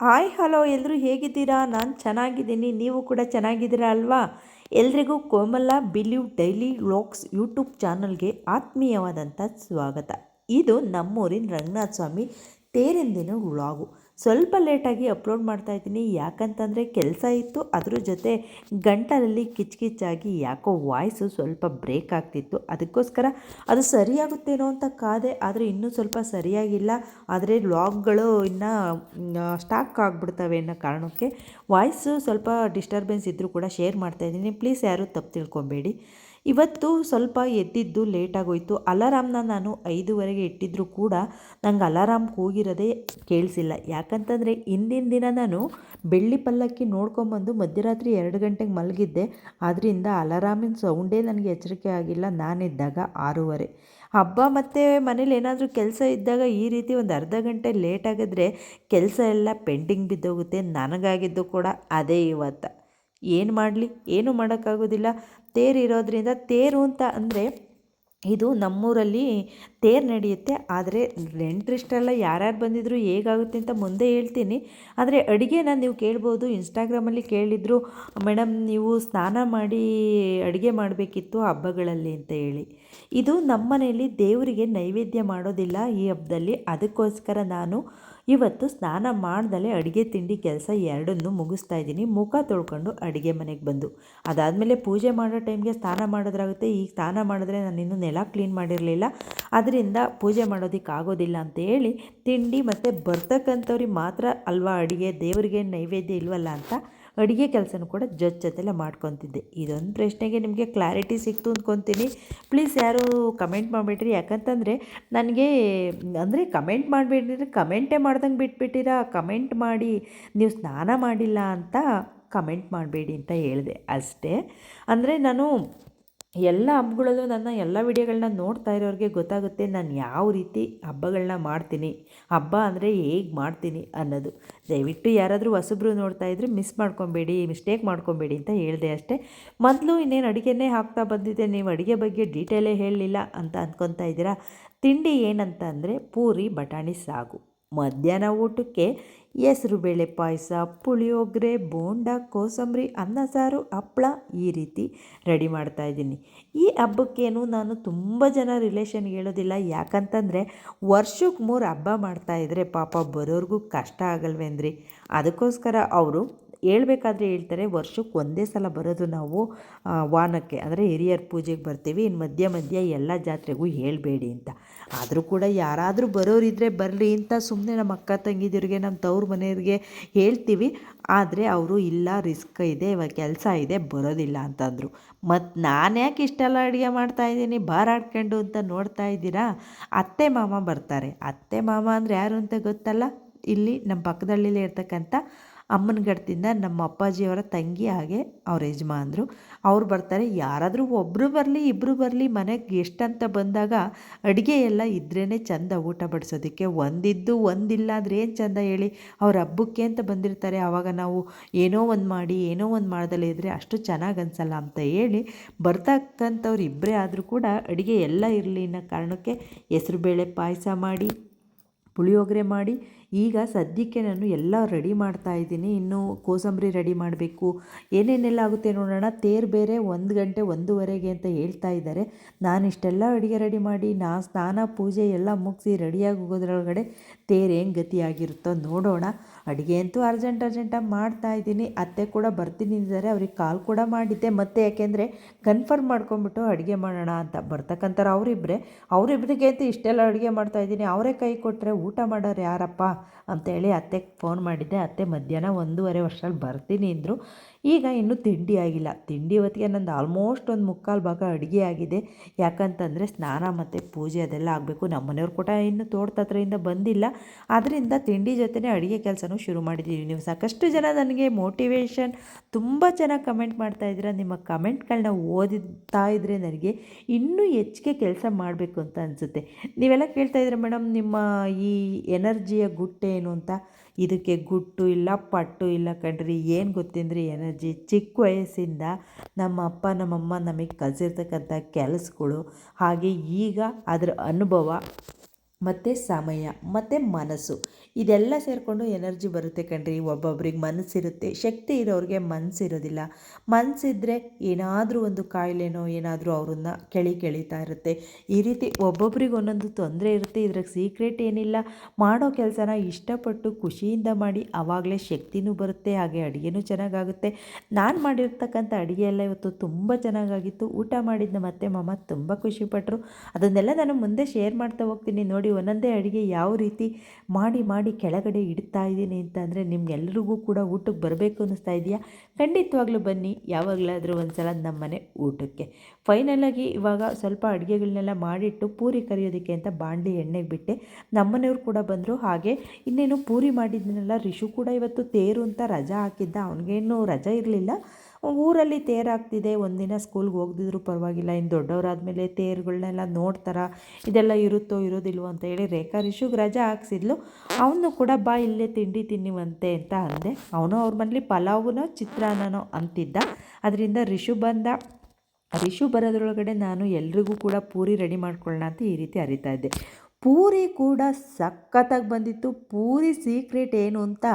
Hi hello ಎಲ್ಲರೂ ಹೇಗಿದ್ದೀರಾ? ನಾನು ಚೆನ್ನಾಗಿದ್ದೀನಿ, ನೀವು ಕೂಡ ಚೆನ್ನಾಗಿದ್ದೀರಾ ಅಲ್ವಾ? ಎಲ್ರಿಗೂ ಕೋಮಲ ಬಿಲೀವ್ ಡೈಲಿ ವ್ಲಾಗ್ಸ್ ಯೂಟ್ಯೂಬ್ ಚಾನಲ್ಗೆ ಆತ್ಮೀಯವಾದಂಥ ಸ್ವಾಗತ. ಇದು ನಮ್ಮೂರಿನ ರಂಗನಾಥ ಸ್ವಾಮಿ ತೇರಿಂದಿನ ವ್ಲಾಗು. ಸ್ವಲ್ಪ ಲೇಟಾಗಿ ಅಪ್ಲೋಡ್ ಮಾಡ್ತಾಯಿದ್ದೀನಿ, ಯಾಕಂತಂದರೆ ಕೆಲಸ ಇತ್ತು, ಅದ್ರ ಜೊತೆ ಗಂಟಲಲ್ಲಿ ಕಿಚ್ಕಿಚ್ಚಾಗಿ ಯಾಕೋ ವಾಯ್ಸು ಸ್ವಲ್ಪ ಬ್ರೇಕ್ ಆಗ್ತಿತ್ತು. ಅದಕ್ಕೋಸ್ಕರ ಅದು ಸರಿಯಾಗುತ್ತೇನೋ ಅಂತ ಕಾದೆ, ಆದರೆ ಇನ್ನೂ ಸ್ವಲ್ಪ ಸರಿಯಾಗಿಲ್ಲ. ಆದರೆ ವ್ಲಾಗ್ಗಳು ಇನ್ನೂ ಸ್ಟಾಕ್ ಆಗಿಬಿಡ್ತವೆ ಅನ್ನೋ ಕಾರಣಕ್ಕೆ ವಾಯ್ಸು ಸ್ವಲ್ಪ ಡಿಸ್ಟರ್ಬೆನ್ಸ್ ಇದ್ದರೂ ಕೂಡ ಶೇರ್ ಮಾಡ್ತಾಯಿದ್ದೀನಿ. ಪ್ಲೀಸ್ ಯಾರೂ ತಪ್ಪು ತಿಳ್ಕೊಬೇಡಿ. ಇವತ್ತು ಸ್ವಲ್ಪ ಎದ್ದಿದ್ದು ಲೇಟಾಗೋಯಿತು. ಅಲಾರಾಮ್ನ ನಾನು 5:30ಗೆ ಇಟ್ಟಿದ್ದರೂ ಕೂಡ ನಂಗೆ ಅಲಾರಾಮ್ ಕೂಗಿರೋದೇ ಕೇಳಿಸಿಲ್ಲ. ಯಾಕಂತಂದರೆ ಹಿಂದಿನ ದಿನ ನಾನು ಬೆಳ್ಳಿ ಪಲ್ಲಕ್ಕಿ ನೋಡ್ಕೊಂಬಂದು ಮಧ್ಯರಾತ್ರಿ 2 ಗಂಟೆಗೆ ಮಲಗಿದ್ದೆ. ಆದ್ದರಿಂದ ಅಲಾರಾಮಿನ ಸೌಂಡೇ ನನಗೆ ಎಚ್ಚರಿಕೆ ಆಗಿಲ್ಲ. ನಾನಿದ್ದಾಗ 6:30. ಹಬ್ಬ ಮತ್ತು ಮನೇಲಿ ಏನಾದರೂ ಕೆಲಸ ಇದ್ದಾಗ ಈ ರೀತಿ ಒಂದು ಅರ್ಧ ಗಂಟೆ ಲೇಟ್ ಆಗಿದ್ರೆ ಕೆಲಸ ಎಲ್ಲ ಪೆಂಡಿಂಗ್ ಬಿದ್ದೋಗುತ್ತೆ. ನನಗಾಗಿದ್ದು ಕೂಡ ಅದೇ ಇವತ್ತು. ಏನು ಮಾಡಲಿ, ಏನೂ ಮಾಡೋಕ್ಕಾಗೋದಿಲ್ಲ. ತೇರು ಇರೋದ್ರಿಂದ, ತೇರು ಅಂತ ಅಂದರೆ ಇದು ನಮ್ಮೂರಲ್ಲಿ ತೇರು ನಡೆಯುತ್ತೆ. ಆದರೆ ನೆಂಟರಿಷ್ಟೆಲ್ಲ ಯಾರ್ಯಾರು ಬಂದಿದ್ರು ಹೇಗಾಗುತ್ತೆ ಅಂತ ಮುಂದೆ ಹೇಳ್ತೀನಿ. ಆದರೆ ಅಡುಗೆನ ನೀವು ಕೇಳ್ಬೋದು, ಇನ್ಸ್ಟಾಗ್ರಾಮಲ್ಲಿ ಕೇಳಿದ್ರು, ಮೇಡಮ್ ನೀವು ಸ್ನಾನ ಮಾಡಿ ಅಡುಗೆ ಮಾಡಬೇಕಿತ್ತು ಹಬ್ಬಗಳಲ್ಲಿ ಅಂತ ಹೇಳಿ. ಇದು ನಮ್ಮ ಮನೆಯಲ್ಲಿ ದೇವರಿಗೆ ನೈವೇದ್ಯ ಮಾಡೋದಿಲ್ಲ ಈ ಹಬ್ಬದಲ್ಲಿ. ಅದಕ್ಕೋಸ್ಕರ ನಾನು ಇವತ್ತು ಸ್ನಾನ ಮಾಡ್ದಲೇ ಅಡುಗೆ ತಿಂಡಿ ಕೆಲಸ ಎರಡನ್ನೂ ಮುಗಿಸ್ತಾ ಇದ್ದೀನಿ. ಮುಖ ತೊಳ್ಕೊಂಡು ಅಡುಗೆ ಮನೆಗೆ ಬಂದು ಅದಾದಮೇಲೆ ಪೂಜೆ ಮಾಡೋ ಟೈಮ್ಗೆ ಸ್ನಾನ ಮಾಡೋದ್ರಾಗುತ್ತೆ. ಈಗ ಸ್ನಾನ ಮಾಡಿದ್ರೆ ನಾನು ಇನ್ನೂ ನೆಲ ಕ್ಲೀನ್ ಮಾಡಿರಲಿಲ್ಲ, ಅದರಿಂದ ಪೂಜೆ ಮಾಡೋದಕ್ಕೆ ಆಗೋದಿಲ್ಲ ಅಂತ ಹೇಳಿ ತಿಂಡಿ ಮತ್ತು ಬರ್ತಕ್ಕಂಥವ್ರಿಗೆ ಮಾತ್ರ ಅಲ್ವಾ ಅಡುಗೆ, ದೇವರಿಗೆ ನೈವೇದ್ಯ ಇಲ್ವಲ್ಲ ಅಂತ ಅಡುಗೆ ಕೆಲಸನೂ ಕೂಡ ಜೊತೆಲೆ ಮಾಡ್ಕೊತಿದ್ದೆ. ಇದೊಂದು ಪ್ರಶ್ನೆಗೆ ನಿಮಗೆ ಕ್ಲಾರಿಟಿ ಸಿಕ್ತು ಅಂದ್ಕೊತೀನಿ. ಪ್ಲೀಸ್ ಯಾರು ಕಮೆಂಟ್ ಮಾಡಿಬಿಟ್ರಿ, ಯಾಕಂತಂದರೆ ನನಗೆ ಅಂದರೆ ಕಮೆಂಟ್ ಮಾಡಿಬಿಟ್ಟಿದ್ರೆ ಕಮೆಂಟೇ ಮಾಡ್ದಂಗೆ ಬಿಟ್ಬಿಟ್ಟಿರಾ. ಕಮೆಂಟ್ ಮಾಡಿ ನೀವು ಸ್ನಾನ ಮಾಡಿಲ್ಲ ಅಂತ ಕಮೆಂಟ್ ಮಾಡಬೇಡಿ ಅಂತ ಹೇಳಿದೆ ಅಷ್ಟೇ. ಅಂದರೆ ನಾನು ಎಲ್ಲ ಹಬ್ಬಗಳಲ್ಲೂ ನನ್ನ ಎಲ್ಲ ವಿಡಿಯೋಗಳನ್ನ ನೋಡ್ತಾ ಇರೋರಿಗೆ ಗೊತ್ತಾಗುತ್ತೆ ನಾನು ಯಾವ ರೀತಿ ಹಬ್ಬಗಳನ್ನ ಮಾಡ್ತೀನಿ, ಹಬ್ಬ ಅಂದರೆ ಹೇಗೆ ಮಾಡ್ತೀನಿ ಅನ್ನೋದು. ದಯವಿಟ್ಟು ಯಾರಾದರೂ ಹೊಸಬ್ರು ನೋಡ್ತಾ ಇದ್ದರೆ ಮಿಸ್ಟೇಕ್ ಮಾಡ್ಕೊಬೇಡಿ ಅಂತ ಹೇಳಿದೆ ಅಷ್ಟೇ. ಮೊದಲು ಇನ್ನೇನು ಅಡುಗೆನೇ ಹಾಕ್ತಾ ಬಂದಿದ್ದೆ, ನೀವು ಅಡುಗೆ ಬಗ್ಗೆ ಡೀಟೇಲೇ ಹೇಳಲಿಲ್ಲ ಅಂತ ಅಂದ್ಕೊತಾ ಇದ್ದೀರಾ. ತಿಂಡಿ ಏನಂತ ಅಂದರೆ ಪೂರಿ ಬಟಾಣಿ ಸಾಗು. ಮಧ್ಯಾಹ್ನ ಊಟಕ್ಕೆ ಹೆಸರುಬೇಳೆ ಪಾಯಸ, ಪುಳಿಯೋಗರೆ, ಬೋಂಡ, ಕೋಸಂಬರಿ, ಅನ್ನ ಸಾರು, ಹಪ್ಪಳ ಈ ರೀತಿ ರೆಡಿ ಮಾಡ್ತಾಯಿದ್ದೀನಿ. ಈ ಹಬ್ಬಕ್ಕೇನು ನಾನು ತುಂಬ ಜನ ರಿಲೇಷನ್ಗೆ ಹೇಳೋದಿಲ್ಲ. ಯಾಕಂತಂದರೆ ವರ್ಷಕ್ಕೆ 3 ಹಬ್ಬ ಮಾಡ್ತಾಯಿದ್ರೆ ಪಾಪ ಬರೋರಿಗೂ ಕಷ್ಟ ಆಗಲ್ವೇಂದ್ರಿ. ಅದಕ್ಕೋಸ್ಕರ ಅವರು ಹೇಳ್ಬೇಕಾದ್ರೆ ಹೇಳ್ತಾರೆ, ವರ್ಷಕ್ಕೆ ಒಂದೇ ಸಲ ಬರೋದು ನಾವು ವಾನಕ್ಕೆ, ಅಂದರೆ ಹಿರಿಯರ ಪೂಜೆಗೆ ಬರ್ತೀವಿ, ಇನ್ನು ಮಧ್ಯ ಎಲ್ಲ ಜಾತ್ರೆಗೂ ಹೇಳಬೇಡಿ ಅಂತ. ಆದರೂ ಕೂಡ ಯಾರಾದರೂ ಬರೋರಿದ್ದರೆ ಬರಲಿ ಅಂತ ಸುಮ್ಮನೆ ನಮ್ಮ ಅಕ್ಕ ತಂಗಿದಿರಿಗೆ, ನಮ್ಮ ತವ್ರ ಮನೆಯವ್ರಿಗೆ ಹೇಳ್ತೀವಿ. ಆದರೆ ಅವರು ಇಲ್ಲ, ರಿಸ್ಕ್ ಇದೆ, ಇವಾಗ ಕೆಲಸ ಇದೆ, ಬರೋದಿಲ್ಲ ಅಂತಂದರು. ಮತ್ತು ನಾನು ಯಾಕೆ ಇಷ್ಟೆಲ್ಲ ಅಡುಗೆ ಮಾಡ್ತಾಯಿದ್ದೀನಿ ಬಾರಾಡ್ಕೊಂಡು ಅಂತ ನೋಡ್ತಾ ಇದ್ದೀರಾ. ಅತ್ತೆ ಮಾಮ ಬರ್ತಾರೆ. ಅತ್ತೆ ಮಾಮ ಅಂದರೆ ಯಾರು ಅಂತ ಗೊತ್ತಲ್ಲ? ಇಲ್ಲಿ ನಮ್ಮ ಪಕ್ಕದಳ್ಳಿಲೇ ಇರ್ತಕ್ಕಂಥ ಅಮ್ಮನ ಗಡ್ತಿಂದ ನಮ್ಮ ಅಪ್ಪಾಜಿಯವರ ತಂಗಿ, ಹಾಗೆ ಅವ್ರ ಯಜಮಾನ್ರು ಅವ್ರು ಬರ್ತಾರೆ. ಯಾರಾದರೂ ಒಬ್ಬರು ಬರಲಿ ಇಬ್ಬರು ಬರಲಿ, ಮನೆಗೆ ಎಷ್ಟಂತ ಬಂದಾಗ ಅಡುಗೆ ಎಲ್ಲ ಇದ್ರೇ ಚೆಂದ ಊಟ ಬಡಿಸೋದಕ್ಕೆ. ಒಂದಿದ್ದು ಒಂದಿಲ್ಲ ಅಂದರೆ ಏನು ಚೆಂದ ಹೇಳಿ. ಅವ್ರ ಹಬ್ಬಕ್ಕೆ ಅಂತ ಬಂದಿರ್ತಾರೆ, ಆವಾಗ ನಾವು ಏನೋ ಒಂದು ಮಾಡಿ ಏನೋ ಒಂದು ಮಾಡ್ದಲೇ ಇದ್ದರೆ ಅಷ್ಟು ಚೆನ್ನಾಗಿ ಅನಿಸಲ್ಲ ಅಂತ ಹೇಳಿ ಬರ್ತಕ್ಕಂಥವ್ರು ಇಬ್ಬರೇ ಆದರೂ ಕೂಡ ಅಡುಗೆ ಎಲ್ಲ ಇರಲಿ ಅನ್ನೋ ಕಾರಣಕ್ಕೆ ಹೆಸರುಬೇಳೆ ಪಾಯಸ ಮಾಡಿ, ಪುಳಿಯೋಗರೆ ಮಾಡಿ, ಈಗ ಸದ್ಯಕ್ಕೆ ನಾನು ಎಲ್ಲ ರೆಡಿ ಮಾಡ್ತಾಯಿದ್ದೀನಿ. ಇನ್ನು ಕೋಸಂಬರಿ ರೆಡಿ ಮಾಡಬೇಕು, ಏನೇನೆಲ್ಲ ಆಗುತ್ತೆ ನೋಡೋಣ. ತೇರು ಬೇರೆ 1 ಗಂಟೆ 1:30ಗೆ ಅಂತ ಹೇಳ್ತಾ ಇದ್ದಾರೆ. ನಾನು ಇಷ್ಟೆಲ್ಲ ಅಡುಗೆ ರೆಡಿ ಮಾಡಿ ಸ್ನಾನ ಪೂಜೆ ಎಲ್ಲ ಮುಗಿಸಿ ರೆಡಿಯಾಗಿ ಹೋಗೋದ್ರೊಳಗಡೆ ತೇರು ಏನು ಗತಿಯಾಗಿರುತ್ತೋ ನೋಡೋಣ. ಅಡುಗೆ ಅಂತೂ ಅರ್ಜೆಂಟಾಗಿ ಮಾಡ್ತಾಯಿದ್ದೀನಿ. ಅತ್ತೆ ಕೂಡ ಬರ್ತೀನಿ ಇದ್ದಾರೆ, ಅವ್ರಿಗೆ ಕಾಲ್ ಕೂಡ ಮಾಡಿದ್ದೆ ಮತ್ತೆ, ಯಾಕೆಂದರೆ ಕನ್ಫರ್ಮ್ ಮಾಡ್ಕೊಂಬಿಟ್ಟು ಅಡುಗೆ ಮಾಡೋಣ ಅಂತ. ಬರ್ತಕ್ಕಂಥವ್ರು ಅವರಿಬ್ಬರಿಗೆ ಅಂತ ಇಷ್ಟೆಲ್ಲ ಅಡುಗೆ ಮಾಡ್ತಾಯಿದ್ದೀನಿ. ಅವರೇ ಕೈ ಕೊಟ್ಟರೆ ಊಟ ಮಾಡೋರು ಯಾರಪ್ಪ ಅಂತೇಳಿ ಅತ್ತೆಗೆ ಫೋನ್ ಮಾಡಿದ್ದೆ. ಅತ್ತೆ ಮಧ್ಯಾಹ್ನ 1:30 ವರ್ಷದಲ್ಲಿ ಬರ್ತೀನಿ ಅಂದರು. ಈಗ ಇನ್ನೂ ತಿಂಡಿ ಆಗಿಲ್ಲ. ತಿಂಡಿ ಹೊತ್ತಿಗೆ ನಂದು ಆಲ್ಮೋಸ್ಟ್ 1/4 ಭಾಗ ಅಡುಗೆ ಆಗಿದೆ. ಯಾಕಂತಂದರೆ ಸ್ನಾನ ಮತ್ತು ಪೂಜೆ ಅದೆಲ್ಲ ಆಗಬೇಕು. ನಮ್ಮ ಮನೆಯವ್ರು ಕೂಡ ಇನ್ನೂ ತೋಟದತ್ರದಿಂದ ಬಂದಿಲ್ಲ. ಅದರಿಂದ ತಿಂಡಿ ಜೊತೆನೇ ಅಡುಗೆ ಕೆಲಸನೂ ಶುರು ಮಾಡಿದ್ದೀವಿ. ನೀವು ಸಾಕಷ್ಟು ಜನ ನನಗೆ ಮೋಟಿವೇಶನ್ ತುಂಬ ಚೆನ್ನಾಗಿ ಕಮೆಂಟ್ ಮಾಡ್ತಾಯಿದ್ದೀರಾ. ನಿಮ್ಮ ಕಮೆಂಟ್ಗಳನ್ನ ಓದಿತಾ ಇದ್ದರೆ ನನಗೆ ಇನ್ನೂ ಹೆಚ್ಚಿಗೆ ಕೆಲಸ ಮಾಡಬೇಕು ಅಂತ ಅನಿಸುತ್ತೆ. ನೀವೆಲ್ಲ ಕೇಳ್ತಾಯಿದ್ರೆ ಮೇಡಮ್ ನಿಮ್ಮ ಈ ಎನರ್ಜಿಯ ಗುಟ್ಟೇನು ಅಂತ. ಇದಕ್ಕೆ ಗುಟ್ಟು ಇಲ್ಲ, ಪಟ್ಟು ಇಲ್ಲ ಕಣ್ರಿ. ಏನು ಗೊತ್ತೇಂದ್ರಿ, ಎನರ್ಜಿ ಚಿಕ್ಕ ವಯಸ್ಸಿಂದ ನಮ್ಮ ಅಪ್ಪ ನಮ್ಮಮ್ಮ ನಮಗೆ ಕಲಿಸಿರ್ತಕ್ಕಂಥ ಕೆಲಸಗಳು, ಹಾಗೆ ಈಗ ಅದರ ಅನುಭವ ಮತ್ತು ಸಮಯ ಮತ್ತು ಮನಸ್ಸು ಇದೆಲ್ಲ ಸೇರಿಕೊಂಡು ಎನರ್ಜಿ ಬರುತ್ತೆ ಕಣ್ರಿ. ಒಬ್ಬೊಬ್ರಿಗೆ ಮನಸ್ಸಿರುತ್ತೆ, ಶಕ್ತಿ ಇರೋರಿಗೆ ಮನಸ್ಸಿರೋದಿಲ್ಲ. ಮನಸ್ಸಿದ್ರೆ ಏನಾದರೂ ಒಂದು ಕಾಯಿಲೆನೋ ಏನಾದರೂ ಅವ್ರನ್ನ ಕೆಳೀತಾ ಇರುತ್ತೆ. ಈ ರೀತಿ ಒಬ್ಬೊಬ್ರಿಗೆ ಒಂದೊಂದು ತೊಂದರೆ ಇರುತ್ತೆ. ಇದ್ರಾಗ ಸೀಕ್ರೆಟ್ ಏನಿಲ್ಲ. ಮಾಡೋ ಕೆಲಸನ ಇಷ್ಟಪಟ್ಟು ಖುಷಿಯಿಂದ ಮಾಡಿ, ಆವಾಗಲೇ ಶಕ್ತಿನೂ ಬರುತ್ತೆ, ಹಾಗೆ ಅಡುಗೆನೂ ಚೆನ್ನಾಗಾಗುತ್ತೆ. ನಾನು ಮಾಡಿರ್ತಕ್ಕಂಥ ಅಡುಗೆ ಎಲ್ಲ ಇವತ್ತು ತುಂಬ ಚೆನ್ನಾಗಾಗಿತ್ತು. ಊಟ ಮಾಡಿದ್ದ ಮತ್ತೆ ಮಾಮ ತುಂಬ ಖುಷಿಪಟ್ಟರು. ಅದನ್ನೆಲ್ಲ ನಾನು ಮುಂದೆ ಶೇರ್ ಮಾಡ್ತಾ ಹೋಗ್ತೀನಿ. ನೋಡಿ ಒಂದೊಂದೇ ಅಡುಗೆ ಯಾವ ರೀತಿ ಮಾಡಿ ಕೆಳಗಡೆ ಇಡ್ತಾ ಇದ್ದೀನಿ ಅಂತ ಅಂದರೆ ನಿಮ್ಗೆಲ್ರಿಗೂ ಕೂಡ ಊಟಕ್ಕೆ ಬರಬೇಕು ಅನ್ನಿಸ್ತಾ ಇದೆಯಾ? ಖಂಡಿತವಾಗ್ಲೂ ಬನ್ನಿ, ಯಾವಾಗಲಾದರೂ ಒಂದು ಸಲ ನಮ್ಮನೆ ಊಟಕ್ಕೆ. ಫೈನಲಾಗಿ ಇವಾಗ ಸ್ವಲ್ಪ ಅಡುಗೆಗಳನ್ನೆಲ್ಲ ಮಾಡಿಟ್ಟು ಪೂರಿ ಕರಿಯೋದಕ್ಕೆ ಅಂತ ಬಾಣಲಿ ಎಣ್ಣೆಗೆ ಬಿಟ್ಟೆ. ನಮ್ಮನೆಯವ್ರು ಕೂಡ ಬಂದರು. ಹಾಗೆ ಇನ್ನೇನು ಪೂರಿ ಮಾಡಿದ್ನಲ್ಲ, ರಿಷು ಕೂಡ ಇವತ್ತು ತೇರು ಅಂತ ರಜಾ ಹಾಕಿದ್ದ. ಅವನಿಗೇನು ರಜಾ ಇರಲಿಲ್ಲ, ಊರಲ್ಲಿ ತೇರಾಗ್ತಿದೆ, ಒಂದಿನ ಸ್ಕೂಲ್ಗೆ ಹೋಗ್ದಿದ್ರು ಪರವಾಗಿಲ್ಲ, ಇನ್ನು ದೊಡ್ಡವರಾದಮೇಲೆ ತೇರುಗಳನ್ನೆಲ್ಲ ನೋಡ್ತಾರ, ಇದೆಲ್ಲ ಇರುತ್ತೋ ಇರೋದಿಲ್ವೋ ಅಂತ ಹೇಳಿ ರೇಖಾ ರಿಷುಗೆ ರಜಾ ಹಾಕ್ಸಿದ್ಲು. ಅವನು ಕೂಡ ಬಾ ಇಲ್ಲೇ ತಿಂಡಿ ತಿನ್ನಿವಂತೆ ಅಂತ ಅಂದೆ. ಅವನು ಅವ್ರ ಮನೇಲಿ ಪಲಾವುನೋ ಚಿತ್ರಾನ್ನನೋ ಅಂತಿದ್ದ. ಅದರಿಂದ ರಿಷು ಬರೋದ್ರೊಳಗಡೆ ನಾನು ಎಲ್ರಿಗೂ ಕೂಡ ಪೂರಿ ರೆಡಿ ಮಾಡ್ಕೊಳ್ಳೋಣ ಅಂತ ಈ ರೀತಿ ಅರಿತಾ ಇದ್ದೆ. ಪೂರಿ ಕೂಡ ಸಖತ್ತಾಗಿ ಬಂದಿತ್ತು. ಪೂರಿ ಸೀಕ್ರೆಟ್ ಏನು ಅಂತ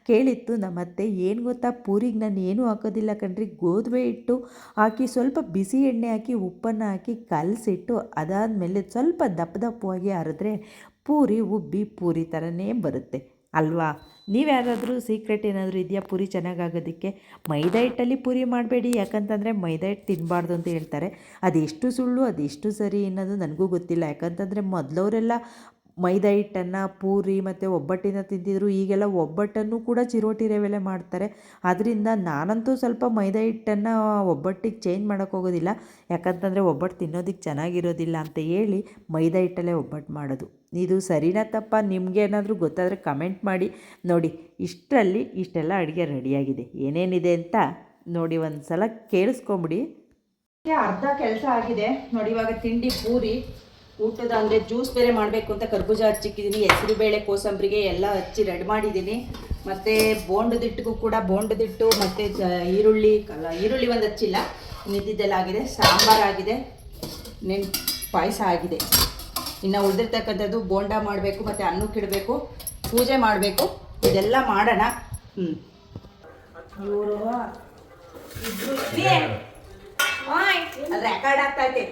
ಕೇಳಿತ್ತು ನಮ್ಮತ್ತೆ. ಏನು ಗೊತ್ತಾ, ಪೂರಿಗೆ ನಾನು ಏನೂ ಹಾಕೋದಿಲ್ಲ ಕಣ್ರಿ. ಗೋಧುವೆ ಹಿಟ್ಟು ಹಾಕಿ ಸ್ವಲ್ಪ ಬಿಸಿ ಎಣ್ಣೆ ಹಾಕಿ ಉಪ್ಪನ್ನು ಹಾಕಿ ಕಲಸಿಟ್ಟು ಅದಾದಮೇಲೆ ಸ್ವಲ್ಪ ದಪ್ಪವಾಗಿ ಅರೆದ್ರೆ ಪೂರಿ ಉಬ್ಬಿ ಪೂರಿ ಥರನೇ ಬರುತ್ತೆ ಅಲ್ವಾ? ನೀವ್ಯಾರಾದರೂ ಸೀಕ್ರೆಟ್ ಏನಾದರೂ ಇದೆಯಾ ಪೂರಿ ಚೆನ್ನಾಗಾಗೋದಕ್ಕೆ? ಮೈದಾ ಹಿಟ್ಟಲ್ಲಿ ಪೂರಿ ಮಾಡಬೇಡಿ, ಯಾಕಂತಂದರೆ ಮೈದಾ ಹಿಟ್ಟು ತಿನ್ನಬಾರ್ದು ಅಂತ ಹೇಳ್ತಾರೆ. ಅದೆಷ್ಟು ಸುಳ್ಳು ಅದೆಷ್ಟು ಸರಿ ಅನ್ನೋದು ನನಗೂ ಗೊತ್ತಿಲ್ಲ. ಯಾಕಂತಂದರೆ ಮೊದಲವರೆಲ್ಲ ಮೈದಾ ಹಿಟ್ಟನ್ನು ಪೂರಿ ಮತ್ತು ಒಬ್ಬಟ್ಟಿನ ತಿಂತಿದ್ರು. ಈಗೆಲ್ಲ ಒಬ್ಬಟ್ಟನ್ನು ಕೂಡ ಚಿರೋಟಿ ರವೆಲೆ ಮಾಡ್ತಾರೆ. ಅದರಿಂದ ನಾನಂತೂ ಸ್ವಲ್ಪ ಮೈದಾ ಹಿಟ್ಟನ್ನು ಒಬ್ಬಟ್ಟಿಗೆ ಚೇಂಜ್ ಮಾಡೋಕ್ಕೆ ಹೋಗೋದಿಲ್ಲ. ಯಾಕಂತಂದರೆ ಒಬ್ಬಟ್ಟು ತಿನ್ನೋದಕ್ಕೆ ಚೆನ್ನಾಗಿರೋದಿಲ್ಲ ಅಂತ ಹೇಳಿ ಮೈದಾ ಹಿಟ್ಟಲ್ಲೇ ಒಬ್ಬಟ್ಟು ಮಾಡೋದು. ಇದು ಸರಿನಾ ತಪ್ಪಾ? ನಿಮಗೆ ಏನಾದರೂ ಗೊತ್ತಾದರೆ ಕಮೆಂಟ್ ಮಾಡಿ. ನೋಡಿ, ಇಷ್ಟರಲ್ಲಿ ಇಷ್ಟೆಲ್ಲ ಅಡುಗೆ ರೆಡಿಯಾಗಿದೆ. ಏನೇನಿದೆ ಅಂತ ನೋಡಿ, ಒಂದು ಸಲ ಕೇಳಿಸ್ಕೊಂಬಿಡಿ. ಅರ್ಧ ಕೆಲಸ ಆಗಿದೆ ನೋಡಿ. ಇವಾಗ ತಿಂಡಿ ಪೂರಿ ಊಟದ ಅಂದರೆ ಜ್ಯೂಸ್ ಬೇರೆ ಮಾಡಬೇಕು ಅಂತ ಕರ್ಬೂಜ ಹಚ್ಚಿಕ್ಕಿದ್ದೀನಿ. ಹೆಸರುಬೇಳೆ ಕೋಸಂಬರಿಗೆ ಎಲ್ಲ ಹಚ್ಚಿ ರೆಡಿ ಮಾಡಿದ್ದೀನಿ. ಮತ್ತು ಬೋಂಡದಿಟ್ಟಿಗೂ ಕೂಡ ಬೋಂಡದಿಟ್ಟು ಮತ್ತು ಈರುಳ್ಳಿ ಒಂದು ಹಚ್ಚಿಲ್ಲ, ನಿದ್ದಿದ್ದೆಲ್ಲ ಆಗಿದೆ. ಸಾಂಬಾರಾಗಿದೆ, ಪಾಯಸ ಆಗಿದೆ. ಇನ್ನು ಉಳಿದಿರ್ತಕ್ಕಂಥದ್ದು ಬೋಂಡ ಮಾಡಬೇಕು, ಮತ್ತು ಅನ್ನಕ್ಕೆ ಇಡಬೇಕು, ಪೂಜೆ ಮಾಡಬೇಕು. ಇದೆಲ್ಲ ಮಾಡೋಣ. ಇವರು ಅದು ರೆಕಾರ್ಡ್ ಆಗ್ತೈತೆ.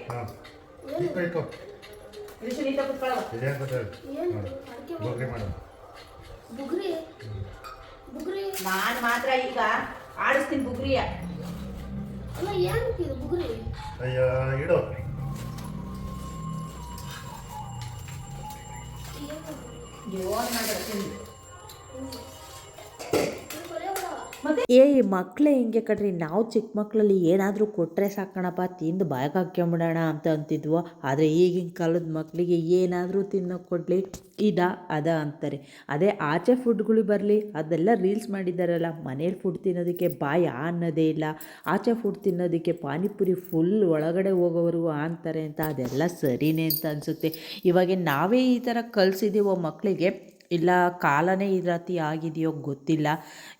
ನಾನು ಮಾತ್ರ ಈಗ ಆಡಿಸ್ತೀನಿ ಬುಗ್ರಿಯ. ಇಡು ಮಕ್ಕಳೇ ಹಿಂಗೆ ಕಣ್ರಿ. ನಾವು ಚಿಕ್ಕ ಮಕ್ಕಳಲ್ಲಿ ಏನಾದರೂ ಕೊಟ್ಟರೆ ಸಾಕಣಪ್ಪ, ತಿಂದು ಬಾಯಿಗೆ ಹಾಕ್ಕೊಂಬಿಡೋಣ ಅಂತ ಅಂತಿದ್ವು. ಆದರೆ ಈಗಿನ ಕಾಲದ ಮಕ್ಕಳಿಗೆ ಏನಾದರೂ ತಿನ್ನೋಕೆ ಕೊಡಲಿ ಅದ ಅಂತಾರೆ. ಅದೇ ಆಚೆ ಫುಡ್ಗಳು ಬರಲಿ, ಅದೆಲ್ಲ ರೀಲ್ಸ್ ಮಾಡಿದ್ದಾರಲ್ಲ, ಮನೇಲಿ ಫುಡ್ ತಿನ್ನೋದಕ್ಕೆ ಬಾಯಿ ಅನ್ನೋದೇ ಇಲ್ಲ. ಆಚೆ ಫುಡ್ ತಿನ್ನೋದಕ್ಕೆ ಪಾನಿಪುರಿ ಫುಲ್ ಒಳಗಡೆ ಹೋಗೋವರು ಅಂತಾರೆ ಅಂತ. ಅದೆಲ್ಲ ಸರಿನೇ ಅಂತ ಅನಿಸುತ್ತೆ. ಇವಾಗ ನಾವೇ ಈ ಥರ ಕಲಿಸಿದ್ದೀವೋ ಮಕ್ಕಳಿಗೆ, ಇಲ್ಲ ಕಾಲನೇ ಈ ರೀತಿ ಆಗಿದೆಯೋ ಗೊತ್ತಿಲ್ಲ.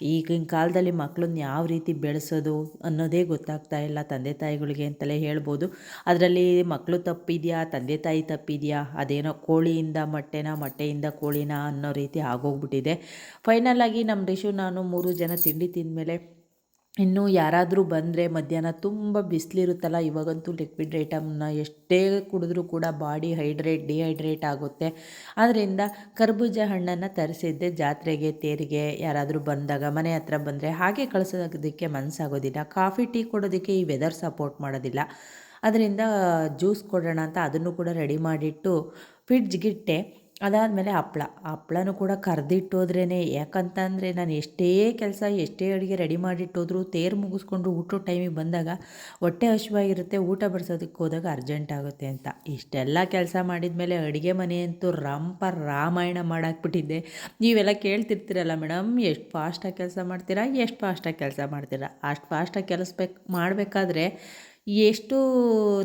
ಈಗಿನ ಕಾಲದಲ್ಲಿ ಮಕ್ಕಳನ್ನ ಯಾವ ರೀತಿ ಬೆಳೆಸೋದು ಅನ್ನೋದೇ ಗೊತ್ತಾಗ್ತಾ ಇಲ್ಲ ತಂದೆ ತಾಯಿಗಳಿಗೆ ಅಂತಲೇ ಹೇಳ್ಬೋದು. ಅದರಲ್ಲಿ ಮಕ್ಕಳು ತಪ್ಪಿದೆಯಾ, ತಂದೆ ತಾಯಿ ತಪ್ಪಿದೆಯಾ, ಅದೇನೋ ಕೋಳಿಯಿಂದ ಮೊಟ್ಟೆಯಿಂದ ಕೋಳಿನ ಅನ್ನೋ ರೀತಿ ಆಗೋಗ್ಬಿಟ್ಟಿದೆ. ಫೈನಲಾಗಿ ನಮ್ಮ ರಿಷು ನಾನು 3 ಜನ ತಿಂಡಿ ತಿಂದಮೇಲೆ ಇನ್ನು ಯಾರಾದರೂ ಬಂದರೆ ಮಧ್ಯಾಹ್ನ ತುಂಬ ಬಿಸಿಲಿರುತ್ತಲ್ಲ, ಇವಾಗಂತೂ ಲಿಕ್ವಿಡ್ ಐಟಮ್ನ ಎಷ್ಟೇ ಕುಡಿದ್ರೂ ಕೂಡ ಬಾಡಿ ಡಿಹೈಡ್ರೇಟ್ ಆಗುತ್ತೆ. ಅದರಿಂದ ಕರ್ಬೂಜ ಹಣ್ಣನ್ನು ತರಿಸಿದ್ದೆ. ಜಾತ್ರೆಗೆ ತೇರಿಗೆ ಯಾರಾದರೂ ಬಂದಾಗ ಮನೆ ಹತ್ರ ಬಂದರೆ ಹಾಗೆ ಕಳಿಸೋದಕ್ಕೆ ಮನಸ್ಸಾಗೋದಿಲ್ಲ. ಕಾಫಿ ಟೀ ಕೊಡೋದಕ್ಕೆ ಈ ವೆದರ್ ಸಪೋರ್ಟ್ ಮಾಡೋದಿಲ್ಲ. ಅದರಿಂದ ಜ್ಯೂಸ್ ಕೊಡೋಣ ಅಂತ ಅದನ್ನು ಕೂಡ ರೆಡಿ ಮಾಡಿಟ್ಟು ಫ್ರಿಡ್ಜ್ಗಿಟ್ಟೆ. ಅದಾದಮೇಲೆ ಹಪ್ಳನೂ ಕೂಡ ಕರೆದಿಟ್ಟೋದ್ರೇ. ಯಾಕಂತಂದರೆ ನಾನು ಎಷ್ಟೇ ಅಡುಗೆ ರೆಡಿ ಮಾಡಿಟ್ಟೋದ್ರೂ ತೇರು ಮುಗಿಸ್ಕೊಂಡು ಊಟದ ಟೈಮಿಗೆ ಬಂದಾಗ ಹೊಟ್ಟೆ ಹಸಿವಾಗಿರುತ್ತೆ, ಊಟ ಬಡಿಸೋದಕ್ಕೆ ಹೋದಾಗ ಅರ್ಜೆಂಟ್ ಆಗುತ್ತೆ ಅಂತ ಇಷ್ಟೆಲ್ಲ ಕೆಲಸ ಮಾಡಿದ ಮೇಲೆ ಅಡುಗೆ ಮನೆ ಅಂತೂ ರಾಮಾಯಣ ಮಾಡಾಕ್ಬಿಟ್ಟಿದ್ದೆ. ನೀವೆಲ್ಲ ಕೇಳ್ತಿರ್ತೀರಲ್ಲ, ಮೇಡಮ್ ಎಷ್ಟು ಫಾಸ್ಟಾಗಿ ಕೆಲಸ ಮಾಡ್ತೀರಾ, ಅಷ್ಟು ಫಾಸ್ಟಾಗಿ ಮಾಡಬೇಕಾದ್ರೆ ಎಷ್ಟು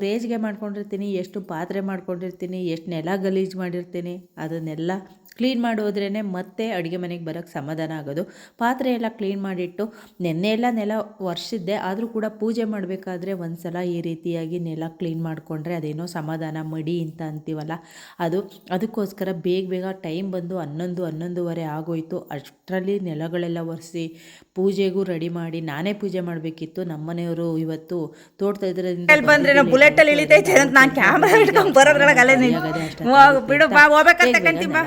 ರೇಜ್ಗೆ ಮಾಡ್ಕೊಂಡಿರ್ತೀನಿ, ಎಷ್ಟು ಪಾತ್ರೆ ಮಾಡ್ಕೊಂಡಿರ್ತೀನಿ, ಎಷ್ಟು ನೆಲ ಗಲೀಜು ಮಾಡಿರ್ತೀನಿ, ಅದನ್ನೆಲ್ಲ ಕ್ಲೀನ್ ಮಾಡಿ ಹೋದ್ರೇ ಮತ್ತೆ ಅಡುಗೆ ಮನೆಗೆ ಬರೋಕ್ಕೆ ಸಮಾಧಾನ ಆಗೋದು. ಪಾತ್ರೆ ಎಲ್ಲ ಕ್ಲೀನ್ ಮಾಡಿಟ್ಟು ನೆನ್ನೆ ಎಲ್ಲ ನೆಲ ಒರೆಸಿದ್ದೆ, ಆದರೂ ಕೂಡ ಪೂಜೆ ಮಾಡಬೇಕಾದ್ರೆ ಒಂದು ಸಲ ಈ ರೀತಿಯಾಗಿ ನೆಲ ಕ್ಲೀನ್ ಮಾಡಿಕೊಂಡ್ರೆ ಅದೇನೋ ಸಮಾಧಾನ, ಮಡಿ ಅಂತ ಅಂತೀವಲ್ಲ ಅದಕ್ಕೋಸ್ಕರ ಬೇಗ ಟೈಮ್ ಬಂದು 11:30 ಆಗೋಯಿತು. ಅಷ್ಟರಲ್ಲಿ ನೆಲಗಳೆಲ್ಲ ಒರೆಸಿ ಪೂಜೆಗೂ ರೆಡಿ ಮಾಡಿ ನಾನೇ ಪೂಜೆ ಮಾಡಬೇಕಿತ್ತು. ನಮ್ಮನೆಯವರು ಇವತ್ತು ತೋಟದ ಬಂದ್ರೆ ಬುಲೆಟಲ್ಲಿ ಇಳಿತೈತೆ ಅಂತ ನಾನು ಕ್ಯಾಮ್ರಾ ಹಿಡ್ಕೊಂಡು ಬರೋದ್ರೊಳಗೆ ಅಲ್ಲೇ ಬಿಡು ಬಾ ಹೋಗ್ಬೇಕಂತ ಕಂತೀವಿ ಬಾ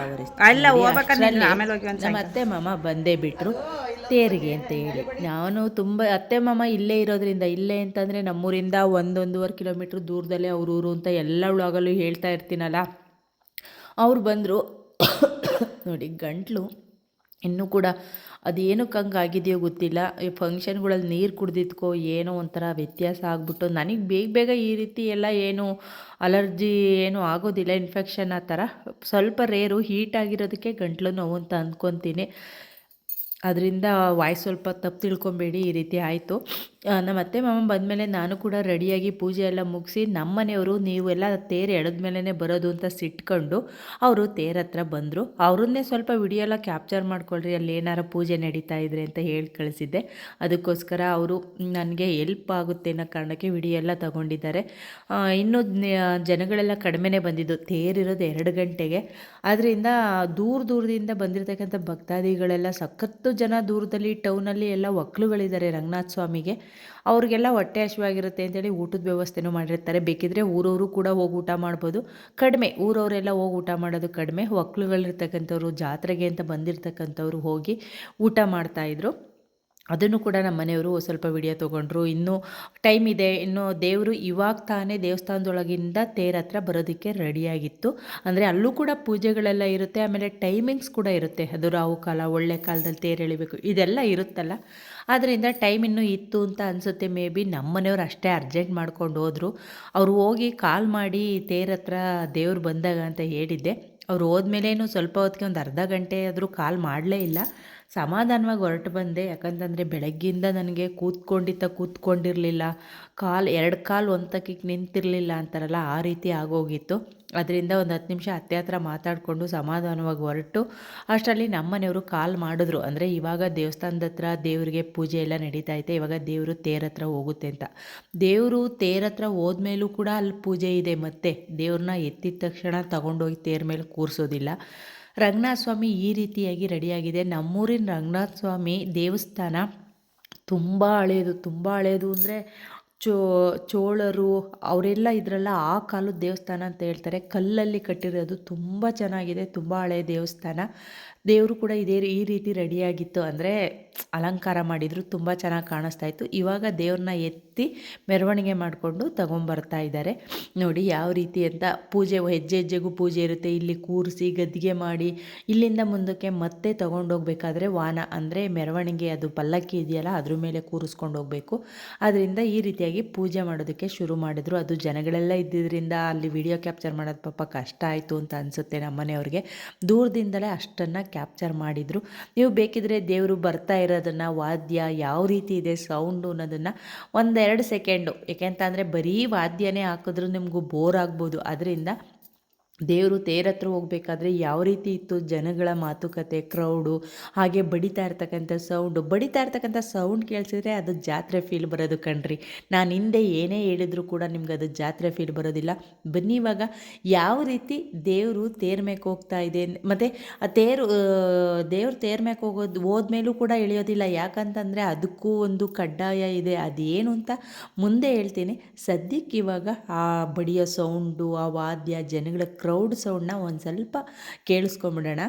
ಅಲ್ಲ ಹೋಗ್ಬೇಕಂತ ಆಮೇಲೆ ಹೋಗಿ ನಮ್ಮ ಅತ್ತೆ ಮಾಮ ಬಂದೇ ಬಿಟ್ಟರು ತೇರಿಗೆ ಅಂತ ಹೇಳಿ. ನಾನು ತುಂಬ ಅತ್ತೆ ಮಾಮ ಇಲ್ಲೇ ಇರೋದ್ರಿಂದ, ಇಲ್ಲೇ ಅಂತಂದರೆ ನಮ್ಮೂರಿಂದ 1-1.5 ಕಿಲೋಮೀಟ್ರ್ ದೂರದಲ್ಲೇ ಅವ್ರ ಊರು ಅಂತ ಎಲ್ಲ ಒಳಗಲ್ಲೂ ಹೇಳ್ತಾ ಇರ್ತೀನಲ್ಲ. ಅವ್ರು ಬಂದರು. ನೋಡಿ ಗಂಟ್ಲು ಇನ್ನೂ ಕೂಡ ಅದೇನಕ್ಕೆ ಹಂಗೆ ಆಗಿದೆಯೋ ಗೊತ್ತಿಲ್ಲ. ಈ ಫಂಕ್ಷನ್ಗಳಲ್ಲಿ ನೀರು ಕುಡ್ದಿದ್ಕೋ ಏನೋ ಒಂಥರ ವ್ಯತ್ಯಾಸ ಆಗಿಬಿಟ್ಟು ನನಗೆ ಬೇಗ ಈ ರೀತಿ ಎಲ್ಲ ಏನು ಅಲರ್ಜಿ ಏನೂ ಆಗೋದಿಲ್ಲ, ಇನ್ಫೆಕ್ಷನ್ ಆ ಥರ ಸ್ವಲ್ಪ ರೇರು. ಹೀಟ್ ಆಗಿರೋದಕ್ಕೆ ಗಂಟ್ಲು ನೋವು ಅಂತ ಅಂದ್ಕೊತೀನಿ. ಅದರಿಂದ ವಾಯ್ಸ್ ಸ್ವಲ್ಪ ತಪ್ಪು ತಿಳ್ಕೊಬೇಡಿ, ಈ ರೀತಿ ಆಯಿತು. ನಮ್ಮ ಅತ್ತೆ ಮಾಮ ಬಂದಮೇಲೆ ನಾನು ಕೂಡ ರೆಡಿಯಾಗಿ ಪೂಜೆ ಎಲ್ಲ ಮುಗಿಸಿ, ನಮ್ಮನೆಯವರು ನೀವೆಲ್ಲ ತೇರು ಎಳೆದ್ಮೇಲೆ ಬರೋದು ಅಂತ ಸಿಟ್ಕೊಂಡು ಅವರು ತೇರ ಹತ್ರ ಬಂದರು. ಅವ್ರನ್ನೇ ಸ್ವಲ್ಪ ವಿಡಿಯೋ ಎಲ್ಲ ಕ್ಯಾಪ್ಚರ್ ಮಾಡ್ಕೊಳ್ರಿ, ಅಲ್ಲಿ ಏನಾರ ಪೂಜೆ ನಡೀತಾ ಇದ್ರೆ ಅಂತ ಹೇಳಿ ಕಳಿಸಿದ್ದೆ. ಅದಕ್ಕೋಸ್ಕರ ಅವರು ನನಗೆ ಹೆಲ್ಪ್ ಆಗುತ್ತೆ ಅನ್ನೋ ಕಾರಣಕ್ಕೆ ವಿಡಿಯೋ ಎಲ್ಲ ತಗೊಂಡಿದ್ದಾರೆ. ಇನ್ನೂ ಜನಗಳೆಲ್ಲ ಕಡಿಮೆನೇ ಬಂದಿದ್ದು, ತೇರಿರೋದು 2 ಗಂಟೆಗೆ. ಆದ್ದರಿಂದ ದೂರದಿಂದ ಬಂದಿರತಕ್ಕಂಥ ಭಕ್ತಾದಿಗಳೆಲ್ಲ ಸಖತ್ತು ಜನ, ದೂರದಲ್ಲಿ ಟೌನಲ್ಲಿ ಎಲ್ಲ ಒಕ್ಕಲುಗಳಿದ್ದಾರೆ ರಂಗನಾಥ ಸ್ವಾಮಿಗೆ. ಅವ್ರಿಗೆಲ್ಲ ಹೊಟ್ಟೆ ಹಸಿವಾಗಿರುತ್ತೆ ಅಂತೇಳಿ ಊಟದ ವ್ಯವಸ್ಥೆನೂ ಮಾಡಿರ್ತಾರೆ. ಬೇಕಿದ್ರೆ ಊರವರು ಕೂಡ ಹೋಗಿ ಊಟ ಮಾಡ್ಬೋದು. ಕಡಿಮೆ ಊರವರೆಲ್ಲ ಹೋಗಿ ಊಟ ಮಾಡೋದು ಕಡಿಮೆ. ಒಕ್ಕಲುಗಳಿರ್ತಕ್ಕಂಥವ್ರು ಜಾತ್ರೆಗೆ ಅಂತ ಬಂದಿರತಕ್ಕಂಥವ್ರು ಹೋಗಿ ಊಟ ಮಾಡ್ತಾಯಿದ್ರು. ಅದನ್ನು ಕೂಡ ನಮ್ಮ ಮನೆಯವರು ಸ್ವಲ್ಪ ವಿಡಿಯೋ ತೊಗೊಂಡ್ರು. ಇನ್ನೂ ಟೈಮ್ ಇದೆ, ಇನ್ನು ದೇವರು ಇವಾಗ ತಾನೇ ದೇವಸ್ಥಾನದೊಳಗಿಂದ ತೇರ ಹತ್ರ ಬರೋದಕ್ಕೆ ರೆಡಿಯಾಗಿತ್ತು. ಅಂದರೆ ಅಲ್ಲೂ ಕೂಡ ಪೂಜೆಗಳೆಲ್ಲ ಇರುತ್ತೆ, ಆಮೇಲೆ ಟೈಮಿಂಗ್ಸ್ ಕೂಡ ಇರುತ್ತೆ. ಅದು ರಾಹು ಕಾಲ, ಒಳ್ಳೆ ಕಾಲದಲ್ಲಿ ತೇರು ಎಳಿಬೇಕು, ಇದೆಲ್ಲ ಇರುತ್ತಲ್ಲ. ಆದ್ದರಿಂದ ಟೈಮ್ ಇನ್ನೂ ಇತ್ತು ಅಂತ ಅನಿಸುತ್ತೆ. ಮೇ ಬಿ ನಮ್ಮ ಮನೆಯವ್ರು ಅಷ್ಟೇ ಅರ್ಜೆಂಟ್ ಮಾಡ್ಕೊಂಡು ಹೋದರು. ಅವರು ಹೋಗಿ ಕಾಲ್ ಮಾಡಿ ತೇರ ಹತ್ರ ದೇವ್ರು ಬಂದಾಗ ಅಂತ ಹೇಳಿದ್ದೆ. ಅವ್ರು ಹೋದ್ಮೇಲೇನು ಸ್ವಲ್ಪ ಹೊತ್ತಿಗೆ ಒಂದು ಅರ್ಧ ಗಂಟೆ ಆದರೂ ಕಾಲ್ ಮಾಡಲೇ ಇಲ್ಲ. ಸಮಾಧಾನವಾಗಿ ಹೊರಟು ಬಂದೆ. ಯಾಕಂತಂದರೆ ಬೆಳಗ್ಗಿಂದ ನನಗೆ ಕೂತ್ಕೊಂಡಿರಲಿಲ್ಲ, 2 ಕಾಲು ಒಂತಕ್ಕಿಗೆ ನಿಂತಿರಲಿಲ್ಲ ಅಂತಾರಲ್ಲ, ಆ ರೀತಿ ಆಗೋಗಿತ್ತು. ಅದರಿಂದ ಒಂದು 10 ನಿಮಿಷ ಅತ್ತೆ ಹತ್ರ ಮಾತಾಡಿಕೊಂಡು ಸಮಾಧಾನವಾಗಿ ಹೊರಟು ಅಷ್ಟರಲ್ಲಿ ನಮ್ಮ ಮನೆಯವರು ಕಾಲ್ ಮಾಡಿದ್ರು. ಅಂದರೆ ಇವಾಗ ದೇವಸ್ಥಾನದ ಹತ್ರ ದೇವರಿಗೆ ಪೂಜೆ ಎಲ್ಲ ನಡೀತಾ ಐತೆ, ಇವಾಗ ದೇವರು ತೇರ ಹತ್ರ ಹೋಗುತ್ತೆ ಅಂತ. ದೇವರು ತೇರ ಹತ್ರ ಹೋದ್ಮೇಲೂ ಕೂಡ ಅಲ್ಲಿ ಪೂಜೆ ಇದೆ. ಮತ್ತು ದೇವ್ರನ್ನ ಎತ್ತಿದ ತಕ್ಷಣ ತಗೊಂಡೋಗಿ ತೇರ ಮೇಲೆ ಕೂರಿಸೋದಿಲ್ಲ. ರಂಗನಾಥ ಸ್ವಾಮಿ ಈ ರೀತಿಯಾಗಿ ರೆಡಿಯಾಗಿದೆ. ನಮ್ಮೂರಿನ ರಂಗನಾಥ ಸ್ವಾಮಿ ದೇವಸ್ಥಾನ ತುಂಬ ಹಳೆಯದು ಅಂದರೆ ಚೋಳರು ಅವರೆಲ್ಲ ಇದರೆಲ್ಲ ಆ ಕಾಲದ ದೇವಸ್ಥಾನ ಅಂತ ಹೇಳ್ತಾರೆ. ಕಲ್ಲಲ್ಲಿ ಕಟ್ಟಿರೋದು, ತುಂಬ ಚೆನ್ನಾಗಿದೆ, ತುಂಬ ಹಳೆಯ ದೇವಸ್ಥಾನ. ದೇವರು ಕೂಡ ಈ ರೀತಿ ರೆಡಿಯಾಗಿತ್ತು. ಅಂದರೆ ಅಲಂಕಾರ ಮಾಡಿದರು, ತುಂಬ ಚೆನ್ನಾಗಿ ಕಾಣಿಸ್ತಾ ಇತ್ತು. ಇವಾಗ ದೇವ್ರನ್ನ ಎತ್ತಿ ಮೆರವಣಿಗೆ ಮಾಡಿಕೊಂಡು ತಗೊಂಬರ್ತಾ ಇದ್ದಾರೆ. ನೋಡಿ ಯಾವ ರೀತಿ ಅಂತ. ಪೂಜೆ ಹೆಜ್ಜೆಗೂ ಪೂಜೆ ಇರುತ್ತೆ. ಇಲ್ಲಿ ಕೂರಿಸಿ ಗದ್ದಿಗೆ ಮಾಡಿ ಇಲ್ಲಿಂದ ಮುಂದಕ್ಕೆ ಮತ್ತೆ ತೊಗೊಂಡೋಗ್ಬೇಕಾದ್ರೆ ವಾಹನ ಅಂದರೆ ಮೆರವಣಿಗೆ, ಅದು ಪಲ್ಲಕ್ಕಿ ಇದೆಯಲ್ಲ ಅದ್ರ ಮೇಲೆ ಕೂರಿಸ್ಕೊಂಡು ಹೋಗಬೇಕು. ಅದರಿಂದ ಈ ರೀತಿಯಾಗಿ ಪೂಜೆ ಮಾಡೋದಕ್ಕೆ ಶುರು ಮಾಡಿದ್ರು. ಅದು ಜನಗಳೆಲ್ಲ ಇದ್ದಿದ್ದರಿಂದ ಅಲ್ಲಿ ವಿಡಿಯೋ ಕ್ಯಾಪ್ಚರ್ ಮಾಡೋದು ಪಾಪ ಕಷ್ಟ ಆಯಿತು ಅಂತ ಅನಿಸುತ್ತೆ ನಮ್ಮ ಮನೆಯವ್ರಿಗೆ. ದೂರದಿಂದಲೇ ಅಷ್ಟನ್ನು ಕ್ಯಾಪ್ಚರ್ ಮಾಡಿದರು. ನೀವು ಬೇಕಿದ್ರೆ ದೇವರು ಬರ್ತಾ ಇರೋದನ್ನು, ವಾದ್ಯ ಯಾವ ರೀತಿ ಇದೆ ಸೌಂಡು ಅನ್ನೋದನ್ನು 1-2 ಸೆಕೆಂಡು, ಯಾಕೆಂತಂದರೆ ಬರೀ ವಾದ್ಯನೇ ಹಾಕಿದ್ರೂ ನಿಮಗೂ ಬೋರ್ ಆಗ್ಬೋದು. ಅದರಿಂದ ದೇವರು ತೇರ ಹತ್ರ ಹೋಗ್ಬೇಕಾದ್ರೆ ಯಾವ ರೀತಿ ಇತ್ತು ಜನಗಳ ಮಾತುಕತೆ, ಕ್ರೌಡು, ಹಾಗೆ ಬಡಿತಾ ಇರ್ತಕ್ಕಂಥ ಸೌಂಡ್ ಕೇಳಿಸಿದ್ರೆ ಅದು ಜಾತ್ರೆ ಫೀಲ್ ಬರೋದು ಕಣ್ರಿ. ನಾನು ಹಿಂದೆ ಏನೇ ಹೇಳಿದ್ರು ಕೂಡ ನಿಮ್ಗೆ ಅದು ಜಾತ್ರೆ ಫೀಲ್ ಬರೋದಿಲ್ಲ. ಬನ್ನಿ ಇವಾಗ ಯಾವ ರೀತಿ ದೇವರು ತೇರ ಮೇಲೆ ಹೋಗ್ತಾ ಇದೆ. ಮತ್ತು ಆ ದೇವ್ರು ತೇರ ಮೇಲೆ ಹೋದ್ಮೇಲೂ ಕೂಡ ಇಳಿಯೋದಿಲ್ಲ. ಯಾಕಂತಂದರೆ ಅದಕ್ಕೂ ಒಂದು ಕಡ್ಡಾಯ ಇದೆ. ಅದೇನು ಅಂತ ಮುಂದೆ ಹೇಳ್ತೀನಿ. ಸದ್ಯಕ್ಕೆ ಇವಾಗ ಆ ಬಡಿಯೋ ಸೌಂಡು, ಆ ವಾದ್ಯ, ಜನಗಳ ಕ್ರೌಡ್ ಸೌಂಡನ್ನ ಒಂದು ಸ್ವಲ್ಪ ಕೇಳಿಸ್ಕೊಂಬಿಡೋಣ.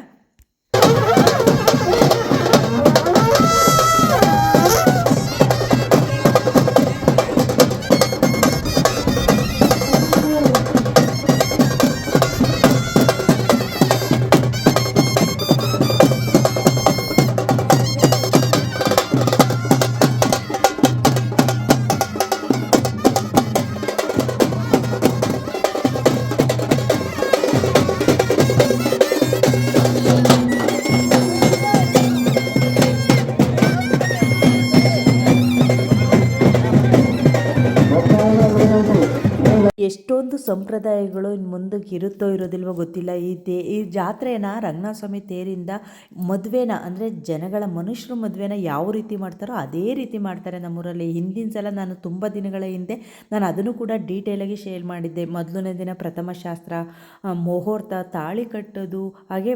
ಸಂಪ್ರದಾಯಗಳು ಇನ್ನು ಮುಂದಕ್ಕೆ ಇರುತ್ತೋ ಇರೋದಿಲ್ವೋ ಗೊತ್ತಿಲ್ಲ. ಈ ಜಾತ್ರೆನ ರಂಗನಾಥ ಸ್ವಾಮಿ ತೇರಿಂದ ಮದುವೆನ ಅಂದರೆ ಜನಗಳ ಮನುಷ್ಯರು ಮದುವೆನ ಯಾವ ರೀತಿ ಮಾಡ್ತಾರೋ ಅದೇ ರೀತಿ ಮಾಡ್ತಾರೆ ನಮ್ಮೂರಲ್ಲಿ. ಹಿಂದಿನ ಸಲ ನಾನು ತುಂಬ ದಿನಗಳ ಹಿಂದೆ ನಾನು ಅದನ್ನು ಕೂಡ ಡೀಟೇಲಾಗಿ ಶೇರ್ ಮಾಡಿದ್ದೆ. ಮೊದಲನೇ ದಿನ ಪ್ರಥಮ ಶಾಸ್ತ್ರ, ಮುಹೂರ್ತ, ತಾಳಿ ಕಟ್ಟೋದು, ಹಾಗೆ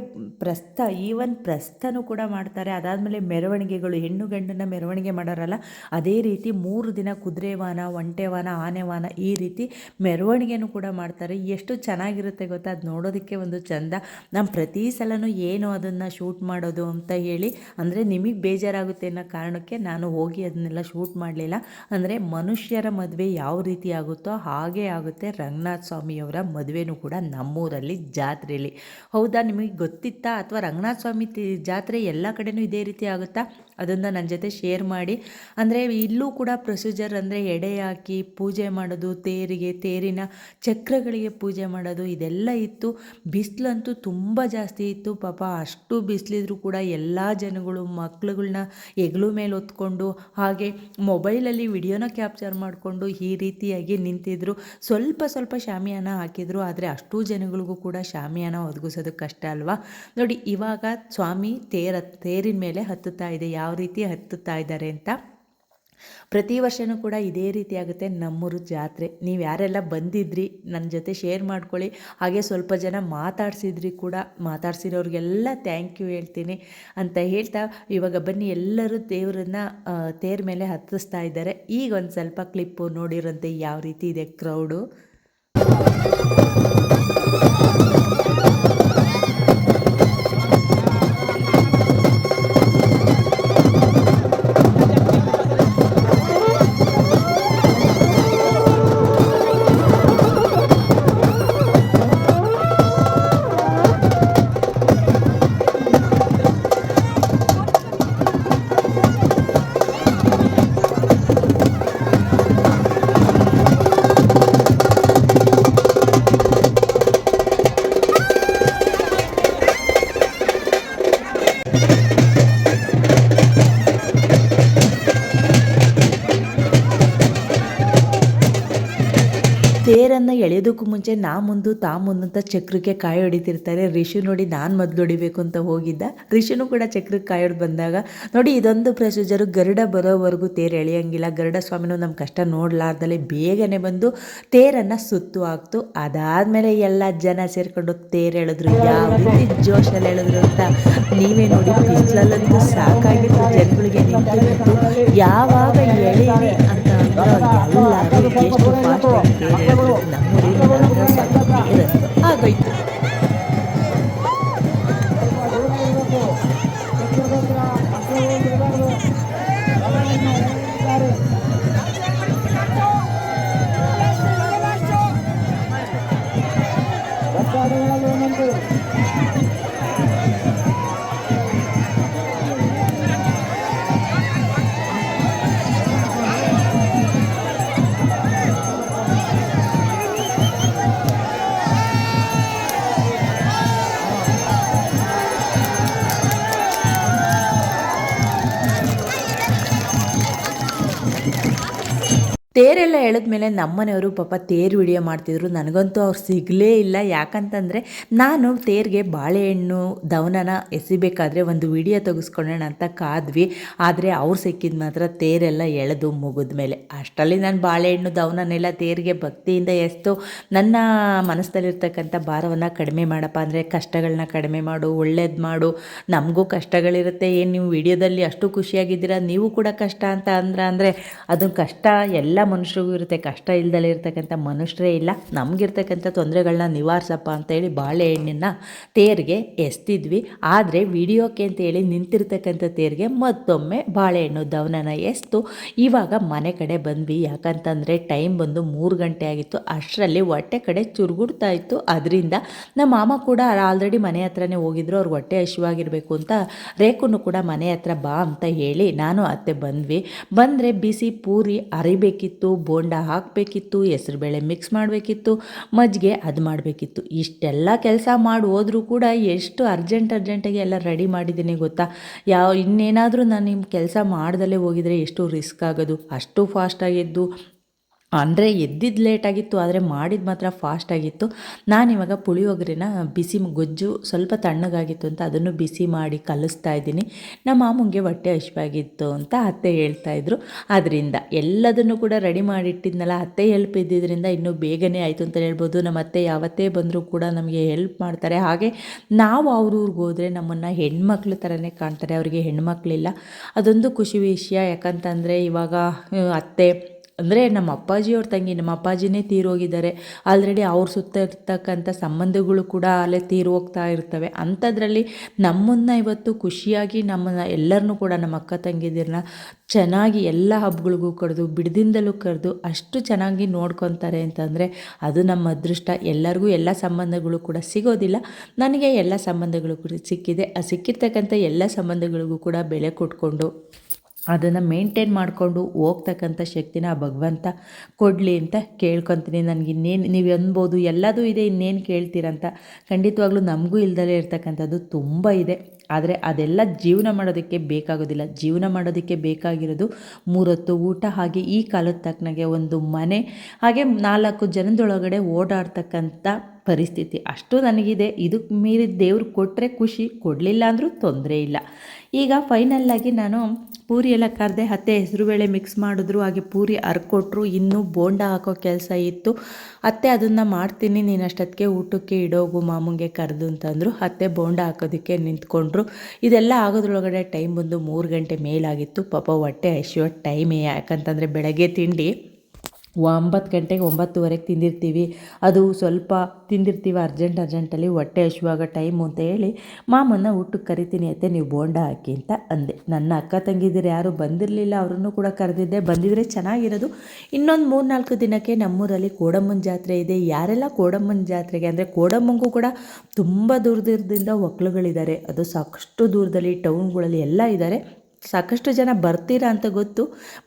ಈವನ್ ಪ್ರಸ್ಥನೂ ಕೂಡ ಮಾಡ್ತಾರೆ. ಅದಾದಮೇಲೆ ಮೆರವಣಿಗೆಗಳು, ಹೆಣ್ಣು ಗಂಡನ ಮೆರವಣಿಗೆ ಮಾಡೋರಲ್ಲ ಅದೇ ರೀತಿ 3 ದಿನ ಕುದುರೆ ವಾಹನ, ಒಂಟೆ ವಾಹನ, ಆನೆ ವಾಹನ ಈ ರೀತಿ ಮೆರವಣಿಗೆನೂ ಕೂಡ ಮಾಡ್ತಾರೆ. ಎಷ್ಟು ಚೆನ್ನಾಗಿರುತ್ತೆ ಗೊತ್ತಾ, ಅದು ನೋಡೋದಕ್ಕೆ ಒಂದು ಚಂದ. ನಾನು ಪ್ರತಿ ಸಲನೂ ಏನು ಅದನ್ನು ಶೂಟ್ ಮಾಡೋದು ಅಂತ ಹೇಳಿ ಅಂದರೆ ನಿಮಗೆ ಬೇಜಾರಾಗುತ್ತೆ ಅನ್ನೋ ಕಾರಣಕ್ಕೆ ನಾನು ಹೋಗಿ ಅದನ್ನೆಲ್ಲ ಶೂಟ್ ಮಾಡಲಿಲ್ಲ. ಅಂದರೆ ಮನುಷ್ಯರ ಮದುವೆ ಯಾವ ರೀತಿ ಆಗುತ್ತೋ ಹಾಗೇ ಆಗುತ್ತೆ ರಂಗನಾಥ ಸ್ವಾಮಿಯವರ ಮದುವೆನೂ ಕೂಡ ನಮ್ಮೂರಲ್ಲಿ ಜಾತ್ರೆಯಲ್ಲಿ. ಹೌದಾ, ನಿಮಗೆ ಗೊತ್ತಿತ್ತಾ? ಅಥವಾ ರಂಗನಾಥ ಸ್ವಾಮಿ ಜಾತ್ರೆ ಎಲ್ಲ ಕಡೆನೂ ಇದೇ ರೀತಿ ಆಗುತ್ತಾ? ಅದನ್ನು ನನ್ನ ಜೊತೆ ಶೇರ್ ಮಾಡಿ. ಅಂದರೆ ಇಲ್ಲೂ ಕೂಡ ಪ್ರೊಸೀಜರ್ ಅಂದರೆ ಎಡೆ ಹಾಕಿ ಪೂಜೆ ಮಾಡೋದು, ತೇರಿನ ಚಕ್ರಗಳಿಗೆ ಪೂಜೆ ಮಾಡೋದು ಇದೆಲ್ಲ ಇತ್ತು. ಬಿಸಿಲಂತೂ ತುಂಬ ಜಾಸ್ತಿ ಇತ್ತು ಪಾಪ. ಅಷ್ಟು ಬಿಸಿಲಿದ್ರು ಕೂಡ ಎಲ್ಲ ಜನಗಳು ಮಕ್ಳುಗಳ್ನ ಹೆಗ್ಲು ಮೇಲೆ ಹೊತ್ಕೊಂಡು ಹಾಗೆ ಮೊಬೈಲಲ್ಲಿ ವಿಡಿಯೋನ ಕ್ಯಾಪ್ಚರ್ ಮಾಡಿಕೊಂಡು ಈ ರೀತಿಯಾಗಿ ನಿಂತಿದ್ರು. ಸ್ವಲ್ಪ ಶಾಮಿಯಾನ ಹಾಕಿದ್ರು, ಆದರೆ ಅಷ್ಟು ಜನಗಳಿಗೂ ಕೂಡ ಶಾಮಿಯಾನ ಒದಗಿಸೋದು ಕಷ್ಟ ಅಲ್ವಾ. ನೋಡಿ, ಇವಾಗ ಸ್ವಾಮಿ ತೇರಿನ ಮೇಲೆ ಹತ್ತುತ್ತಾ ಇದೆ. ಯಾವ ರೀತಿ ಹತ್ತುತ್ತಾ ಇದ್ದಾರೆ ಅಂತ ಪ್ರತಿ ವರ್ಷವೂ ಕೂಡ ಇದೇ ರೀತಿ ಆಗುತ್ತೆ ನಮ್ಮೂರು ಜಾತ್ರೆ. ನೀವು ಯಾರೆಲ್ಲ ಬಂದಿದ್ರಿ ನನ್ನ ಜೊತೆ ಶೇರ್ ಮಾಡ್ಕೊಳ್ಳಿ. ಹಾಗೆ ಸ್ವಲ್ಪ ಜನ ಮಾತಾಡ್ಸಿರೋರಿಗೆಲ್ಲ ಥ್ಯಾಂಕ್ ಯು ಹೇಳ್ತೀನಿ ಅಂತ ಹೇಳ್ತಾ, ಇವಾಗ ಬನ್ನಿ ಎಲ್ಲರೂ ದೇವರನ್ನ ತೇರ ಮೇಲೆ ಹತ್ತಿಸ್ತಾ ಇದ್ದಾರೆ. ಈಗ ಒಂದು ಸ್ವಲ್ಪ ಕ್ಲಿಪ್ಪು ನೋಡಿರೋಂತೆ ಯಾವ ರೀತಿ ಇದೆ ಕ್ರೌಡು. ತೇರನ್ನು ಎಳೆಯೋದಕ್ಕೂ ಮುಂಚೆ ಮುಂದು ಅಂತ ಚಕ್ರಕ್ಕೆ ಕಾಯಿ ಹೊಡಿತಿರ್ತಾರೆ. ರಿಷು ನೋಡಿ ನಾನು ಮೊದಲು ಹೊಡಿಬೇಕು ಅಂತ ಹೋಗಿದ್ದ. ರಿಷುನು ಕೂಡ ಚಕ್ರಕ್ಕೆ ಕಾಯಿ ಹೊಡೆದು ಬಂದಾಗ ನೋಡಿ, ಇದೊಂದು ಪ್ರೊಸೀಜರು. ಗರುಡ ಬರೋವರೆಗೂ ತೇರು ಎಳೆಯಂಗಿಲ್ಲ. ಗರುಡ ಸ್ವಾಮಿನೂ ನಮ್ಮ ಕಷ್ಟ ನೋಡಲಾರ್ದಲೇ ಬೇಗನೆ ಬಂದು ತೇರನ್ನು ಸುತ್ತು ಹಾಕ್ತು. ಅದಾದಮೇಲೆ ಎಲ್ಲ ಜನ ಸೇರಿಕೊಂಡು ತೇರು ಎಳೆದ್ರು. ಯಾವ ರೀತಿ ಜೋಶಲ್ಲಿ ಎಳೆದ್ರು ಅಂತ ನೀವೇ ನೋಡಿ. ಬಿಸಿಲಲ್ಲಂತೂ ಸಾಕಾಗಿತ್ತು ಜನಗಳಿಗೆ. ನಿಂತು ಯಾವಾಗ ಎಳೀರಿ ಅಂತ ಎಲ್ಲರೂ ಎಷ್ಟು ಫಾಸ್ಟಾಗಿ ತೇರು ಎಳೆದ್ರು. ನಮ್ಮೂರಿನ ಆಗೋಯ್ತು. ತೇರೆಲ್ಲ ಎಳೆದ್ಮೇಲೆ ನಮ್ಮನೆಯವರು ಪಾಪ ತೇರು ವಿಡಿಯೋ ಮಾಡ್ತಿದ್ರು. ನನಗಂತೂ ಅವ್ರು ಸಿಗಲೇ ಇಲ್ಲ. ಯಾಕಂತಂದರೆ ನಾನು ತೇರಿಗೆ ಬಾಳೆಹಣ್ಣು ದವನನ ಎಸಿಬೇಕಾದ್ರೆ ಒಂದು ವಿಡಿಯೋ ತೆಗೆಸ್ಕೊಳ್ಳೋಣ ಅಂತ ಕಾದ್ವಿ. ಆದರೆ ಅವ್ರು ಸಿಕ್ಕಿದ ಮಾತ್ರ ತೇರೆಲ್ಲ ಎಳೆದು ಮುಗಿದ ಮೇಲೆ. ಅಷ್ಟರಲ್ಲಿ ನಾನು ಬಾಳೆಹಣ್ಣು ದವನನೆಲ್ಲ ತೇರಿಗೆ ಭಕ್ತಿಯಿಂದ ಎಸ್ತು ನನ್ನ ಮನಸ್ಸಲ್ಲಿರ್ತಕ್ಕಂಥ ಭಾರವನ್ನು ಕಡಿಮೆ ಮಾಡಪ್ಪ, ಅಂದರೆ ಕಷ್ಟಗಳನ್ನ ಕಡಿಮೆ ಮಾಡು, ಒಳ್ಳೇದು ಮಾಡು. ನಮಗೂ ಕಷ್ಟಗಳಿರುತ್ತೆ. ಏನು ನೀವು ವಿಡಿಯೋದಲ್ಲಿ ಅಷ್ಟು ಖುಷಿಯಾಗಿದ್ದೀರಾ, ನೀವು ಕೂಡ ಕಷ್ಟ ಅಂತ ಅಂದರೆ ಅದೊಂದು ಕಷ್ಟ ಎಲ್ಲ ಮನುಷ್ಯರಿಗೂ ಇರುತ್ತೆ. ಕಷ್ಟ ಇಲ್ದಲೇ ಇರ್ತಕ್ಕಂಥ ಮನುಷ್ಯರೇ ಇಲ್ಲ. ನಮಗಿರ್ತಕ್ಕಂಥ ತೊಂದರೆಗಳನ್ನ ನಿವಾರಿಸಪ್ಪ ಅಂತೇಳಿ ಬಾಳೆಹಣ್ಣನ್ನು ತೇರಿಗೆ ಎಸ್ತಿದ್ವಿ. ಆದರೆ ವಿಡಿಯೋಕ್ಕೆ ಅಂತೇಳಿ ನಿಂತಿರ್ತಕ್ಕಂಥ ತೇರಿಗೆ ಮತ್ತೊಮ್ಮೆ ಬಾಳೆಹಣ್ಣು ದವನನ ಎಸ್ತು ಇವಾಗ ಮನೆ ಕಡೆ ಬಂದ್ವಿ. ಯಾಕಂತಂದರೆ ಟೈಮ್ ಬಂದು 3 ಗಂಟೆ ಆಗಿತ್ತು. ಅಷ್ಟರಲ್ಲಿ ಹೊಟ್ಟೆ ಕಡೆ ಚುರುಗುಡ್ತಾ ಇತ್ತು. ಅದರಿಂದ ನಮ್ಮ ಮಾಮ ಕೂಡ ಆಲ್ರೆಡಿ ಮನೆ ಹತ್ರನೇ ಹೋಗಿದ್ರು. ಅವ್ರಿಗೆ ಹೊಟ್ಟೆ ಹಸಿವಾಗಿರಬೇಕು ಅಂತ ರೇಖುನು ಕೂಡ ಮನೆ ಹತ್ರ ಬಾ ಅಂತ ಹೇಳಿ ನಾನು ಅತ್ತೆ ಬಂದರೆ ಬಿಸಿ ಪೂರಿ ಅರಿಬೇಕಿತ್ತು, ಬೋಂಡ ಹಾಕಬೇಕಿತ್ತು, ಹೆಸರುಬೇಳೆ ಮಿಕ್ಸ್ ಮಾಡಬೇಕಿತ್ತು, ಮಜ್ಜಿಗೆ ಅದು ಮಾಡಬೇಕಿತ್ತು. ಇಷ್ಟೆಲ್ಲ ಕೆಲಸ ಮಾಡಿ ಹೋದರೂ ಕೂಡ ಎಷ್ಟು ಅರ್ಜೆಂಟಾಗಿ ಎಲ್ಲ ರೆಡಿ ಮಾಡಿದ್ದೀನಿ ಗೊತ್ತಾ. ಇನ್ನೇನಾದರೂ ನಾನು ನಿಮ್ಮ ಕೆಲಸ ಮಾಡ್ದಲೇ ಹೋಗಿದರೆ ಎಷ್ಟು ರಿಸ್ಕ್ ಆಗೋದು. ಅಷ್ಟು ಫಾಸ್ಟಾಗಿದ್ದು ಅಂದರೆ ಎದ್ದಿದ್ದು ಲೇಟಾಗಿತ್ತು, ಆದರೆ ಮಾಡಿದ್ದು ಮಾತ್ರ ಫಾಸ್ಟಾಗಿತ್ತು. ನಾನಿವಾಗ ಪುಳಿಯೋಗರೆನ ಬಿಸಿ ಗೊಜ್ಜು ಸ್ವಲ್ಪ ತಣ್ಣಗಾಗಿತ್ತು ಅಂತ ಅದನ್ನು ಬಿಸಿ ಮಾಡಿ ಕಲಿಸ್ತಾ ಇದ್ದೀನಿ. ನಮ್ಮ ಮಾಮೂಂಗೆ ಹೊಟ್ಟೆ ಹಸಿವಾಗಿತ್ತು ಅಂತ ಅತ್ತೆ ಹೇಳ್ತಾಯಿದ್ರು. ಅದರಿಂದ ಎಲ್ಲದನ್ನು ಕೂಡ ರೆಡಿ ಮಾಡಿಟ್ಟಿದ್ನಲ್ಲ, ಅತ್ತೆ ಹೆಲ್ಪ್ ಇದ್ದಿದ್ದರಿಂದ ಇನ್ನೂ ಬೇಗನೆ ಆಯಿತು ಅಂತ ಹೇಳ್ಬೋದು. ನಮ್ಮ ಅತ್ತೆ ಯಾವತ್ತೇ ಬಂದರೂ ಕೂಡ ನಮಗೆ ಹೆಲ್ಪ್ ಮಾಡ್ತಾರೆ. ಹಾಗೆ ನಾವು ಅವ್ರ ಊರಿಗೆ ಹೋದರೆ ನಮ್ಮನ್ನು ಹೆಣ್ಮಕ್ಳು ಥರನೇ ಕಾಣ್ತಾರೆ, ಅವರಿಗೆ ಹೆಣ್ಮಕ್ಳಿಲ್ಲ. ಅದೊಂದು ಖುಷಿ ವಿಷಯ. ಯಾಕಂತಂದರೆ ಇವಾಗ ಅತ್ತೆ ಅಂದರೆ ನಮ್ಮ ಅಪ್ಪಾಜಿಯವ್ರ ತಂಗಿ, ನಮ್ಮ ಅಪ್ಪಾಜಿನೇ ತೀರೋಗಿದ್ದಾರೆ. ಆಲ್ರೆಡಿ ಅವ್ರ ಸುತ್ತ ಇರ್ತಕ್ಕಂಥ ಸಂಬಂಧಗಳು ಕೂಡ ಅಲ್ಲೇ ತೀರೋಗ್ತಾ ಇರ್ತವೆ. ಅಂಥದ್ರಲ್ಲಿ ನಮ್ಮನ್ನು ಇವತ್ತು ಖುಷಿಯಾಗಿ ನಮ್ಮನ್ನು ಎಲ್ಲರನ್ನೂ ಕೂಡ ನಮ್ಮ ಅಕ್ಕ ತಂಗಿದಿರನ್ನ ಚೆನ್ನಾಗಿ ಎಲ್ಲ ಹಬ್ಬಗಳಿಗೂ ಕರೆದು ಬಿಡದಿಂದಲೂ ಕರೆದು ಅಷ್ಟು ಚೆನ್ನಾಗಿ ನೋಡ್ಕೊತಾರೆ ಅಂತಂದರೆ ಅದು ನಮ್ಮ ಅದೃಷ್ಟ. ಎಲ್ಲರಿಗೂ ಎಲ್ಲ ಸಂಬಂಧಗಳು ಕೂಡ ಸಿಗೋದಿಲ್ಲ. ನನಗೆ ಎಲ್ಲ ಸಂಬಂಧಗಳು ಕೂಡ ಸಿಕ್ಕಿದೆ. ಸಿಕ್ಕಿರ್ತಕ್ಕಂಥ ಎಲ್ಲ ಸಂಬಂಧಗಳಿಗೂ ಕೂಡ ಬೆಲೆ ಕೊಟ್ಕೊಂಡು ಅದನ್ನು ಮೇಂಟೈನ್ ಮಾಡಿಕೊಂಡು ಹೋಗ್ತಕ್ಕಂಥ ಶಕ್ತಿನ ಆ ಭಗವಂತ ಕೊಡಲಿ ಅಂತ ಕೇಳ್ಕೊತೀನಿ. ನನಗೆ ಇನ್ನೇನು ನೀವು ಅನ್ಬೋದು ಎಲ್ಲದೂ ಇದೆ, ಇನ್ನೇನು ಕೇಳ್ತೀರಂತ. ಖಂಡಿತವಾಗ್ಲೂ ನಮಗೂ ಇಲ್ದಲೇ ಇರ್ತಕ್ಕಂಥದ್ದು ತುಂಬ ಇದೆ. ಆದರೆ ಅದೆಲ್ಲ ಜೀವನ ಮಾಡೋದಕ್ಕೆ ಬೇಕಾಗೋದಿಲ್ಲ. ಜೀವನ ಮಾಡೋದಕ್ಕೆ ಬೇಕಾಗಿರೋದು 3 ಹೊತ್ತು ಊಟ, ಹಾಗೆ ಈ ಕಾಲದ ತಕ್ಕನಾಗೆ ಒಂದು ಮನೆ, ಹಾಗೆ 4 ಜನದೊಳಗಡೆ ಓಡಾಡ್ತಕ್ಕಂಥ ಪರಿಸ್ಥಿತಿ. ಅಷ್ಟು ನನಗಿದೆ. ಇದಕ್ಕೆ ಮೀರಿ ದೇವ್ರು ಕೊಟ್ಟರೆ ಖುಷಿ, ಕೊಡಲಿಲ್ಲ ಅಂದರೂ ತೊಂದರೆ ಇಲ್ಲ. ಈಗ ಫೈನಲ್ಲಾಗಿ ನಾನು ಪೂರಿ ಎಲ್ಲ ಕರೆದೆ. ಅತ್ತೆ ಹೆಸರುಬೇಳೆ ಮಿಕ್ಸ್ ಮಾಡಿದ್ರು, ಹಾಗೆ ಪೂರಿ ಹರ್ಕೊಟ್ರು. ಇನ್ನೂ ಬೋಂಡ ಹಾಕೋ ಕೆಲಸ ಇತ್ತು. ಅತ್ತೆ ಅದನ್ನು ಮಾಡ್ತೀನಿ, ನೀನು ಅಷ್ಟೊತ್ತಿಗೆ ಊಟಕ್ಕೆ ಇಡೋಗು ಮಾಮೂಂಗೆ ಕರೆದು ಅಂತಂದರು. ಅತ್ತೆ ಬೋಂಡ ಹಾಕೋದಕ್ಕೆ ನಿಂತ್ಕೊಂಡ್ರು. ಇದೆಲ್ಲ ಆಗೋದ್ರೊಳಗಡೆ ಟೈಮ್ ಬಂದು 3 ಗಂಟೆ ಮೇಲಾಗಿತ್ತು. ಪಾಪ ಹೊಟ್ಟೆ ಹಸಿಯೋ ಟೈಮೇ. ಯಾಕಂತಂದರೆ ಬೆಳಗ್ಗೆ ತಿಂಡಿ 9 ಗಂಟೆಗೆ 9:30ಗೆ ತಿಂದಿರ್ತೀವಿ. ಅದು ಸ್ವಲ್ಪ ತಿಂದಿರ್ತೀವಿ ಅರ್ಜೆಂಟಲ್ಲಿ, ಹೊಟ್ಟೆ ಹಸಿವಾಗ ಟೈಮು ಅಂತ ಹೇಳಿ ಮಾಮನ್ನ ಊಟಕ್ಕೆ ಕರಿತೀನಿ ಅತ್ತೆ, ನೀವು ಬೋಂಡ ಹಾಕಿ ಅಂತ ಅಂದೆ. ನನ್ನ ಅಕ್ಕ ತಂಗಿದಿರು ಯಾರೂ ಬಂದಿರಲಿಲ್ಲ, ಅವರನ್ನು ಕೂಡ ಕರೆದಿದ್ದೆ. ಬಂದಿದ್ರೆ ಚೆನ್ನಾಗಿರೋದು. ಇನ್ನೊಂದು 3-4 ದಿನಕ್ಕೆ ನಮ್ಮೂರಲ್ಲಿ ಕೋಡಮ್ಮನ ಜಾತ್ರೆ ಇದೆ. ಯಾರೆಲ್ಲ ಕೋಡಮ್ಮನ ಜಾತ್ರೆಗೆ ಅಂದರೆ ಕೋಡಮ್ಮಂಗೂ ಕೂಡ ತುಂಬ ದೂರದಿಂದ ಒಕ್ಕಲುಗಳಿದ್ದಾರೆ. ಅದು ಸಾಕಷ್ಟು ದೂರದಲ್ಲಿ ಟೌನ್ಗಳಲ್ಲಿ ಎಲ್ಲ ಇದ್ದಾರೆ. ಸಾಕಷ್ಟು ಜನ ಬರ್ತೀರಾ ಅಂತ ಗೊತ್ತು.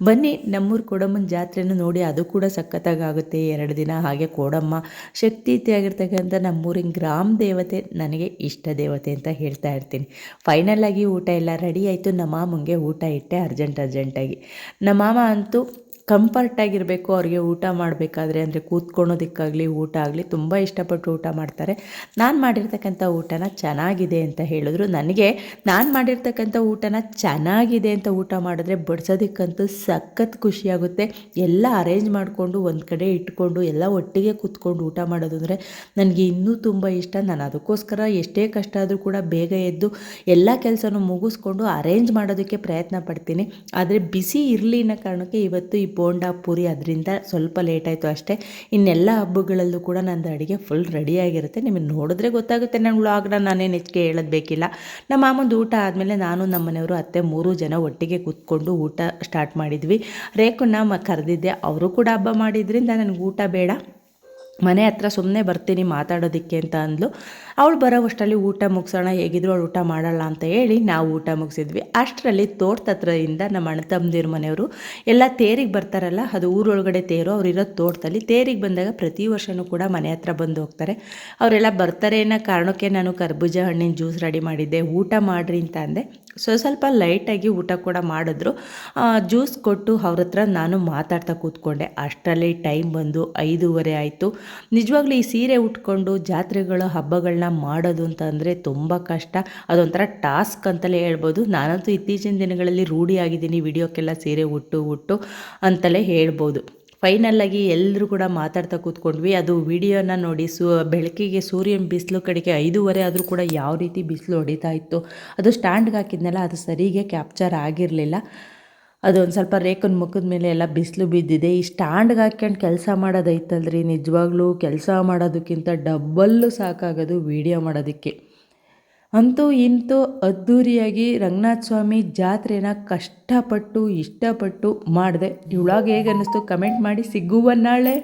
ಬನ್ನಿ ನಮ್ಮೂರು ಕೋಡಮ್ಮನ ಜಾತ್ರೆನೂ ನೋಡಿ, ಅದು ಕೂಡ ಸಖತ್ತಾಗುತ್ತೆ 2 ದಿನ. ಹಾಗೆ ಕೋಡಮ್ಮ ಶಕ್ತಿಯುತಿಯಾಗಿರ್ತಕ್ಕಂಥ ನಮ್ಮೂರಿನ ಗ್ರಾಮ ದೇವತೆ, ನನಗೆ ಇಷ್ಟ ದೇವತೆ ಅಂತ ಹೇಳ್ತಾ ಇರ್ತೀನಿ. ಫೈನಲಾಗಿ ಊಟ ಎಲ್ಲ ರೆಡಿ ಆಯಿತು. ನಮ್ಮ ಮಾಮಂಗೆ ಊಟ ಇಟ್ಟೆ ಅರ್ಜೆಂಟಾಗಿ. ನಮ್ಮ ಮಾಮ ಅಂತೂ ಕಂಫರ್ಟಾಗಿರಬೇಕು. ಅವ್ರಿಗೆ ಊಟ ಮಾಡಬೇಕಾದ್ರೆ ಅಂದರೆ ಕೂತ್ಕೊಳೋದಕ್ಕಾಗಲಿ ಊಟ ಆಗಲಿ ತುಂಬ ಇಷ್ಟಪಟ್ಟು ಊಟ ಮಾಡ್ತಾರೆ. ನಾನು ಮಾಡಿರ್ತಕ್ಕಂಥ ಊಟನ ಚೆನ್ನಾಗಿದೆ ಅಂತ ಹೇಳಿದ್ರು. ನನಗೆ ನಾನು ಮಾಡಿರ್ತಕ್ಕಂಥ ಊಟನ ಚೆನ್ನಾಗಿದೆ ಅಂತ ಊಟ ಮಾಡಿದ್ರೆ ಬಡಿಸೋದಕ್ಕಂತೂ ಸಖತ್ ಖುಷಿಯಾಗುತ್ತೆ. ಎಲ್ಲ ಅರೇಂಜ್ ಮಾಡಿಕೊಂಡು ಒಂದು ಕಡೆ ಇಟ್ಕೊಂಡು ಎಲ್ಲ ಒಟ್ಟಿಗೆ ಕೂತ್ಕೊಂಡು ಊಟ ಮಾಡೋದು ಅಂದರೆ ನನಗೆ ಇನ್ನೂ ತುಂಬ ಇಷ್ಟ. ನಾನು ಅದಕ್ಕೋಸ್ಕರ ಎಷ್ಟೇ ಕಷ್ಟ ಆದರೂ ಕೂಡ ಬೇಗ ಎದ್ದು ಎಲ್ಲ ಕೆಲಸನೂ ಮುಗಿಸ್ಕೊಂಡು ಅರೇಂಜ್ ಮಾಡೋದಕ್ಕೆ ಪ್ರಯತ್ನ ಪಡ್ತೀನಿ. ಆದರೆ ಬಿಸಿ ಇರಲಿ ಅನ್ನೋ ಕಾರಣಕ್ಕೆ ಇವತ್ತು ಈ ಬೋಂಡ ಪೂರಿ ಅದರಿಂದ ಸ್ವಲ್ಪ ಲೇಟ್ ಆಯಿತು ಅಷ್ಟೇ. ಇನ್ನೆಲ್ಲ ಹಬ್ಬಗಳಲ್ಲೂ ಕೂಡ ನಂದು ಅಡುಗೆ ಫುಲ್ ರೆಡಿಯಾಗಿರುತ್ತೆ. ನಿಮಗೆ ನೋಡಿದ್ರೆ ಗೊತ್ತಾಗುತ್ತೆ. ನನ್ನ ವ್ಲಾಗ್ನ ನಾನೇನು ಹೆಚ್ಚಿಗೆ ಹೇಳೋದು ಬೇಕಿಲ್ಲ. ನಮ್ಮ ಮಾಮಂದು ಊಟ ಆದಮೇಲೆ ನಾನು ನಮ್ಮ ಮನೆಯವರು ಅತ್ತೆ 3 ಜನ ಒಟ್ಟಿಗೆ ಕೂತ್ಕೊಂಡು ಊಟ ಸ್ಟಾರ್ಟ್ ಮಾಡಿದ್ವಿ. ರೇಖನ್ನ ಕರೆದಿದ್ದೆ, ಅವರು ಕೂಡ ಹಬ್ಬ ಮಾಡಿದ್ರಿಂದ ನನಗೆ ಊಟ ಬೇಡ, ಮನೆ ಹತ್ರ ಸುಮ್ಮನೆ ಬರ್ತೀನಿ ಮಾತಾಡೋದಕ್ಕೆ ಅಂತ ಅಂದ್ಲು. ಅವಳು ಬರೋವಷ್ಟರಲ್ಲಿ ಊಟ ಮುಗಿಸೋಣ, ಹೇಗಿದ್ರು ಅವಳು ಊಟ ಮಾಡಲ್ಲ ಅಂತ ಹೇಳಿ ನಾವು ಊಟ ಮುಗಿಸಿದ್ವಿ. ಅಷ್ಟರಲ್ಲಿ ತೋಟದ ಹತ್ರದಿಂದ ನಮ್ಮ ಅಣ್ಣ ತಮ್ಮದಿರ ಮನೆಯವರು ಎಲ್ಲ ತೇರಿಗೆ ಬರ್ತಾರಲ್ಲ, ಅದು ಊರೊಳಗಡೆ ತೇರು, ಅವರಿರೋ ತೋಟದಲ್ಲಿ. ತೇರಿಗೆ ಬಂದಾಗ ಪ್ರತಿ ವರ್ಷವೂ ಕೂಡ ಮನೆ ಹತ್ರ ಬಂದು ಹೋಗ್ತಾರೆ. ಅವರೆಲ್ಲ ಬರ್ತಾರೆ ಅನ್ನೋ ಕಾರಣಕ್ಕೆ ನಾನು ಕರ್ಬೂಜ ಹಣ್ಣಿನ ಜ್ಯೂಸ್ ರೆಡಿ ಮಾಡಿದ್ದೆ. ಊಟ ಮಾಡಿರಿ ಅಂತ ಅಂದೆ. ಸ್ವಲ್ಪ ಲೈಟಾಗಿ ಊಟ ಕೂಡ ಮಾಡಿದ್ರು. ಜ್ಯೂಸ್ ಕೊಟ್ಟು ಅವ್ರ ಹತ್ರ ನಾನು ಮಾತಾಡ್ತಾ ಕೂತ್ಕೊಂಡೆ. ಅಷ್ಟರಲ್ಲಿ ಟೈಮ್ ಬಂದು 5:30 ಆಯಿತು. ನಿಜವಾಗ್ಲೂ ಈ ಸೀರೆ ಉಟ್ಕೊಂಡು ಜಾತ್ರೆಗಳು ಹಬ್ಬಗಳನ್ನ ಮಾಡೋದು ಅಂತ ಅಂದರೆ ತುಂಬ ಕಷ್ಟ. ಅದೊಂಥರ ಟಾಸ್ಕ್ ಅಂತಲೇ ಹೇಳ್ಬೋದು. ನಾನಂತೂ ಇತ್ತೀಚಿನ ದಿನಗಳಲ್ಲಿ ರೂಢಿಯಾಗಿದ್ದೀನಿ ವಿಡಿಯೋಕ್ಕೆಲ್ಲ ಸೀರೆ ಉಟ್ಟು ಅಂತಲೇ ಹೇಳ್ಬೋದು. ಫೈನಲ್ಲಾಗಿ ಎಲ್ಲರೂ ಕೂಡ ಮಾತಾಡ್ತಾ ಕೂತ್ಕೊಂಡ್ವಿ. ಅದು ವಿಡಿಯೋನ ನೋಡಿ ಬೆಳಕಿಗೆ ಸೂರ್ಯನ ಬಿಸಿಲು ಕಡೆಗೆ 5:30 ಆದರೂ ಕೂಡ ಯಾವ ರೀತಿ ಬಿಸಿಲು ಹೊಡಿತಾ ಇತ್ತು. ಅದು ಸ್ಟ್ಯಾಂಡ್ಗೆ ಹಾಕಿದ್ನಲ್ಲ, ಅದು ಸರಿಗೆ ಕ್ಯಾಪ್ಚರ್ ಆಗಿರಲಿಲ್ಲ. ಅದೊಂದು ಸ್ವಲ್ಪ ರೇಖನ ಮುಖದ ಮೇಲೆ ಎಲ್ಲ ಬಿಸಿಲು ಬಿದ್ದಿದೆ. ಈ ಸ್ಟ್ಯಾಂಡ್ಗೆ ಹಾಕ್ಕೊಂಡು ಕೆಲಸ ಮಾಡೋದೈತಲ್ರಿ, ನಿಜವಾಗ್ಲೂ ಕೆಲಸ ಮಾಡೋದಕ್ಕಿಂತ ಡಬ್ಬಲ್ಲು ಸಾಕಾಗೋದು ವೀಡಿಯೋ ಮಾಡೋದಕ್ಕೆ. ಅಂತೂ ಇಂತೂ ಅದ್ಧೂರಿಯಾಗಿ ರಂಗನಾಥ ಸ್ವಾಮಿ ಜಾತ್ರೆನ ಕಷ್ಟಪಟ್ಟು ಇಷ್ಟಪಟ್ಟು ಮಾಡಿದೆ. ಈ ವ್ಲಾಗ್ ಹೇಗೆ ಅನ್ನಿಸ್ತು ಕಮೆಂಟ್ ಮಾಡಿ. ಸಿಗುವ ನಾಳೆ.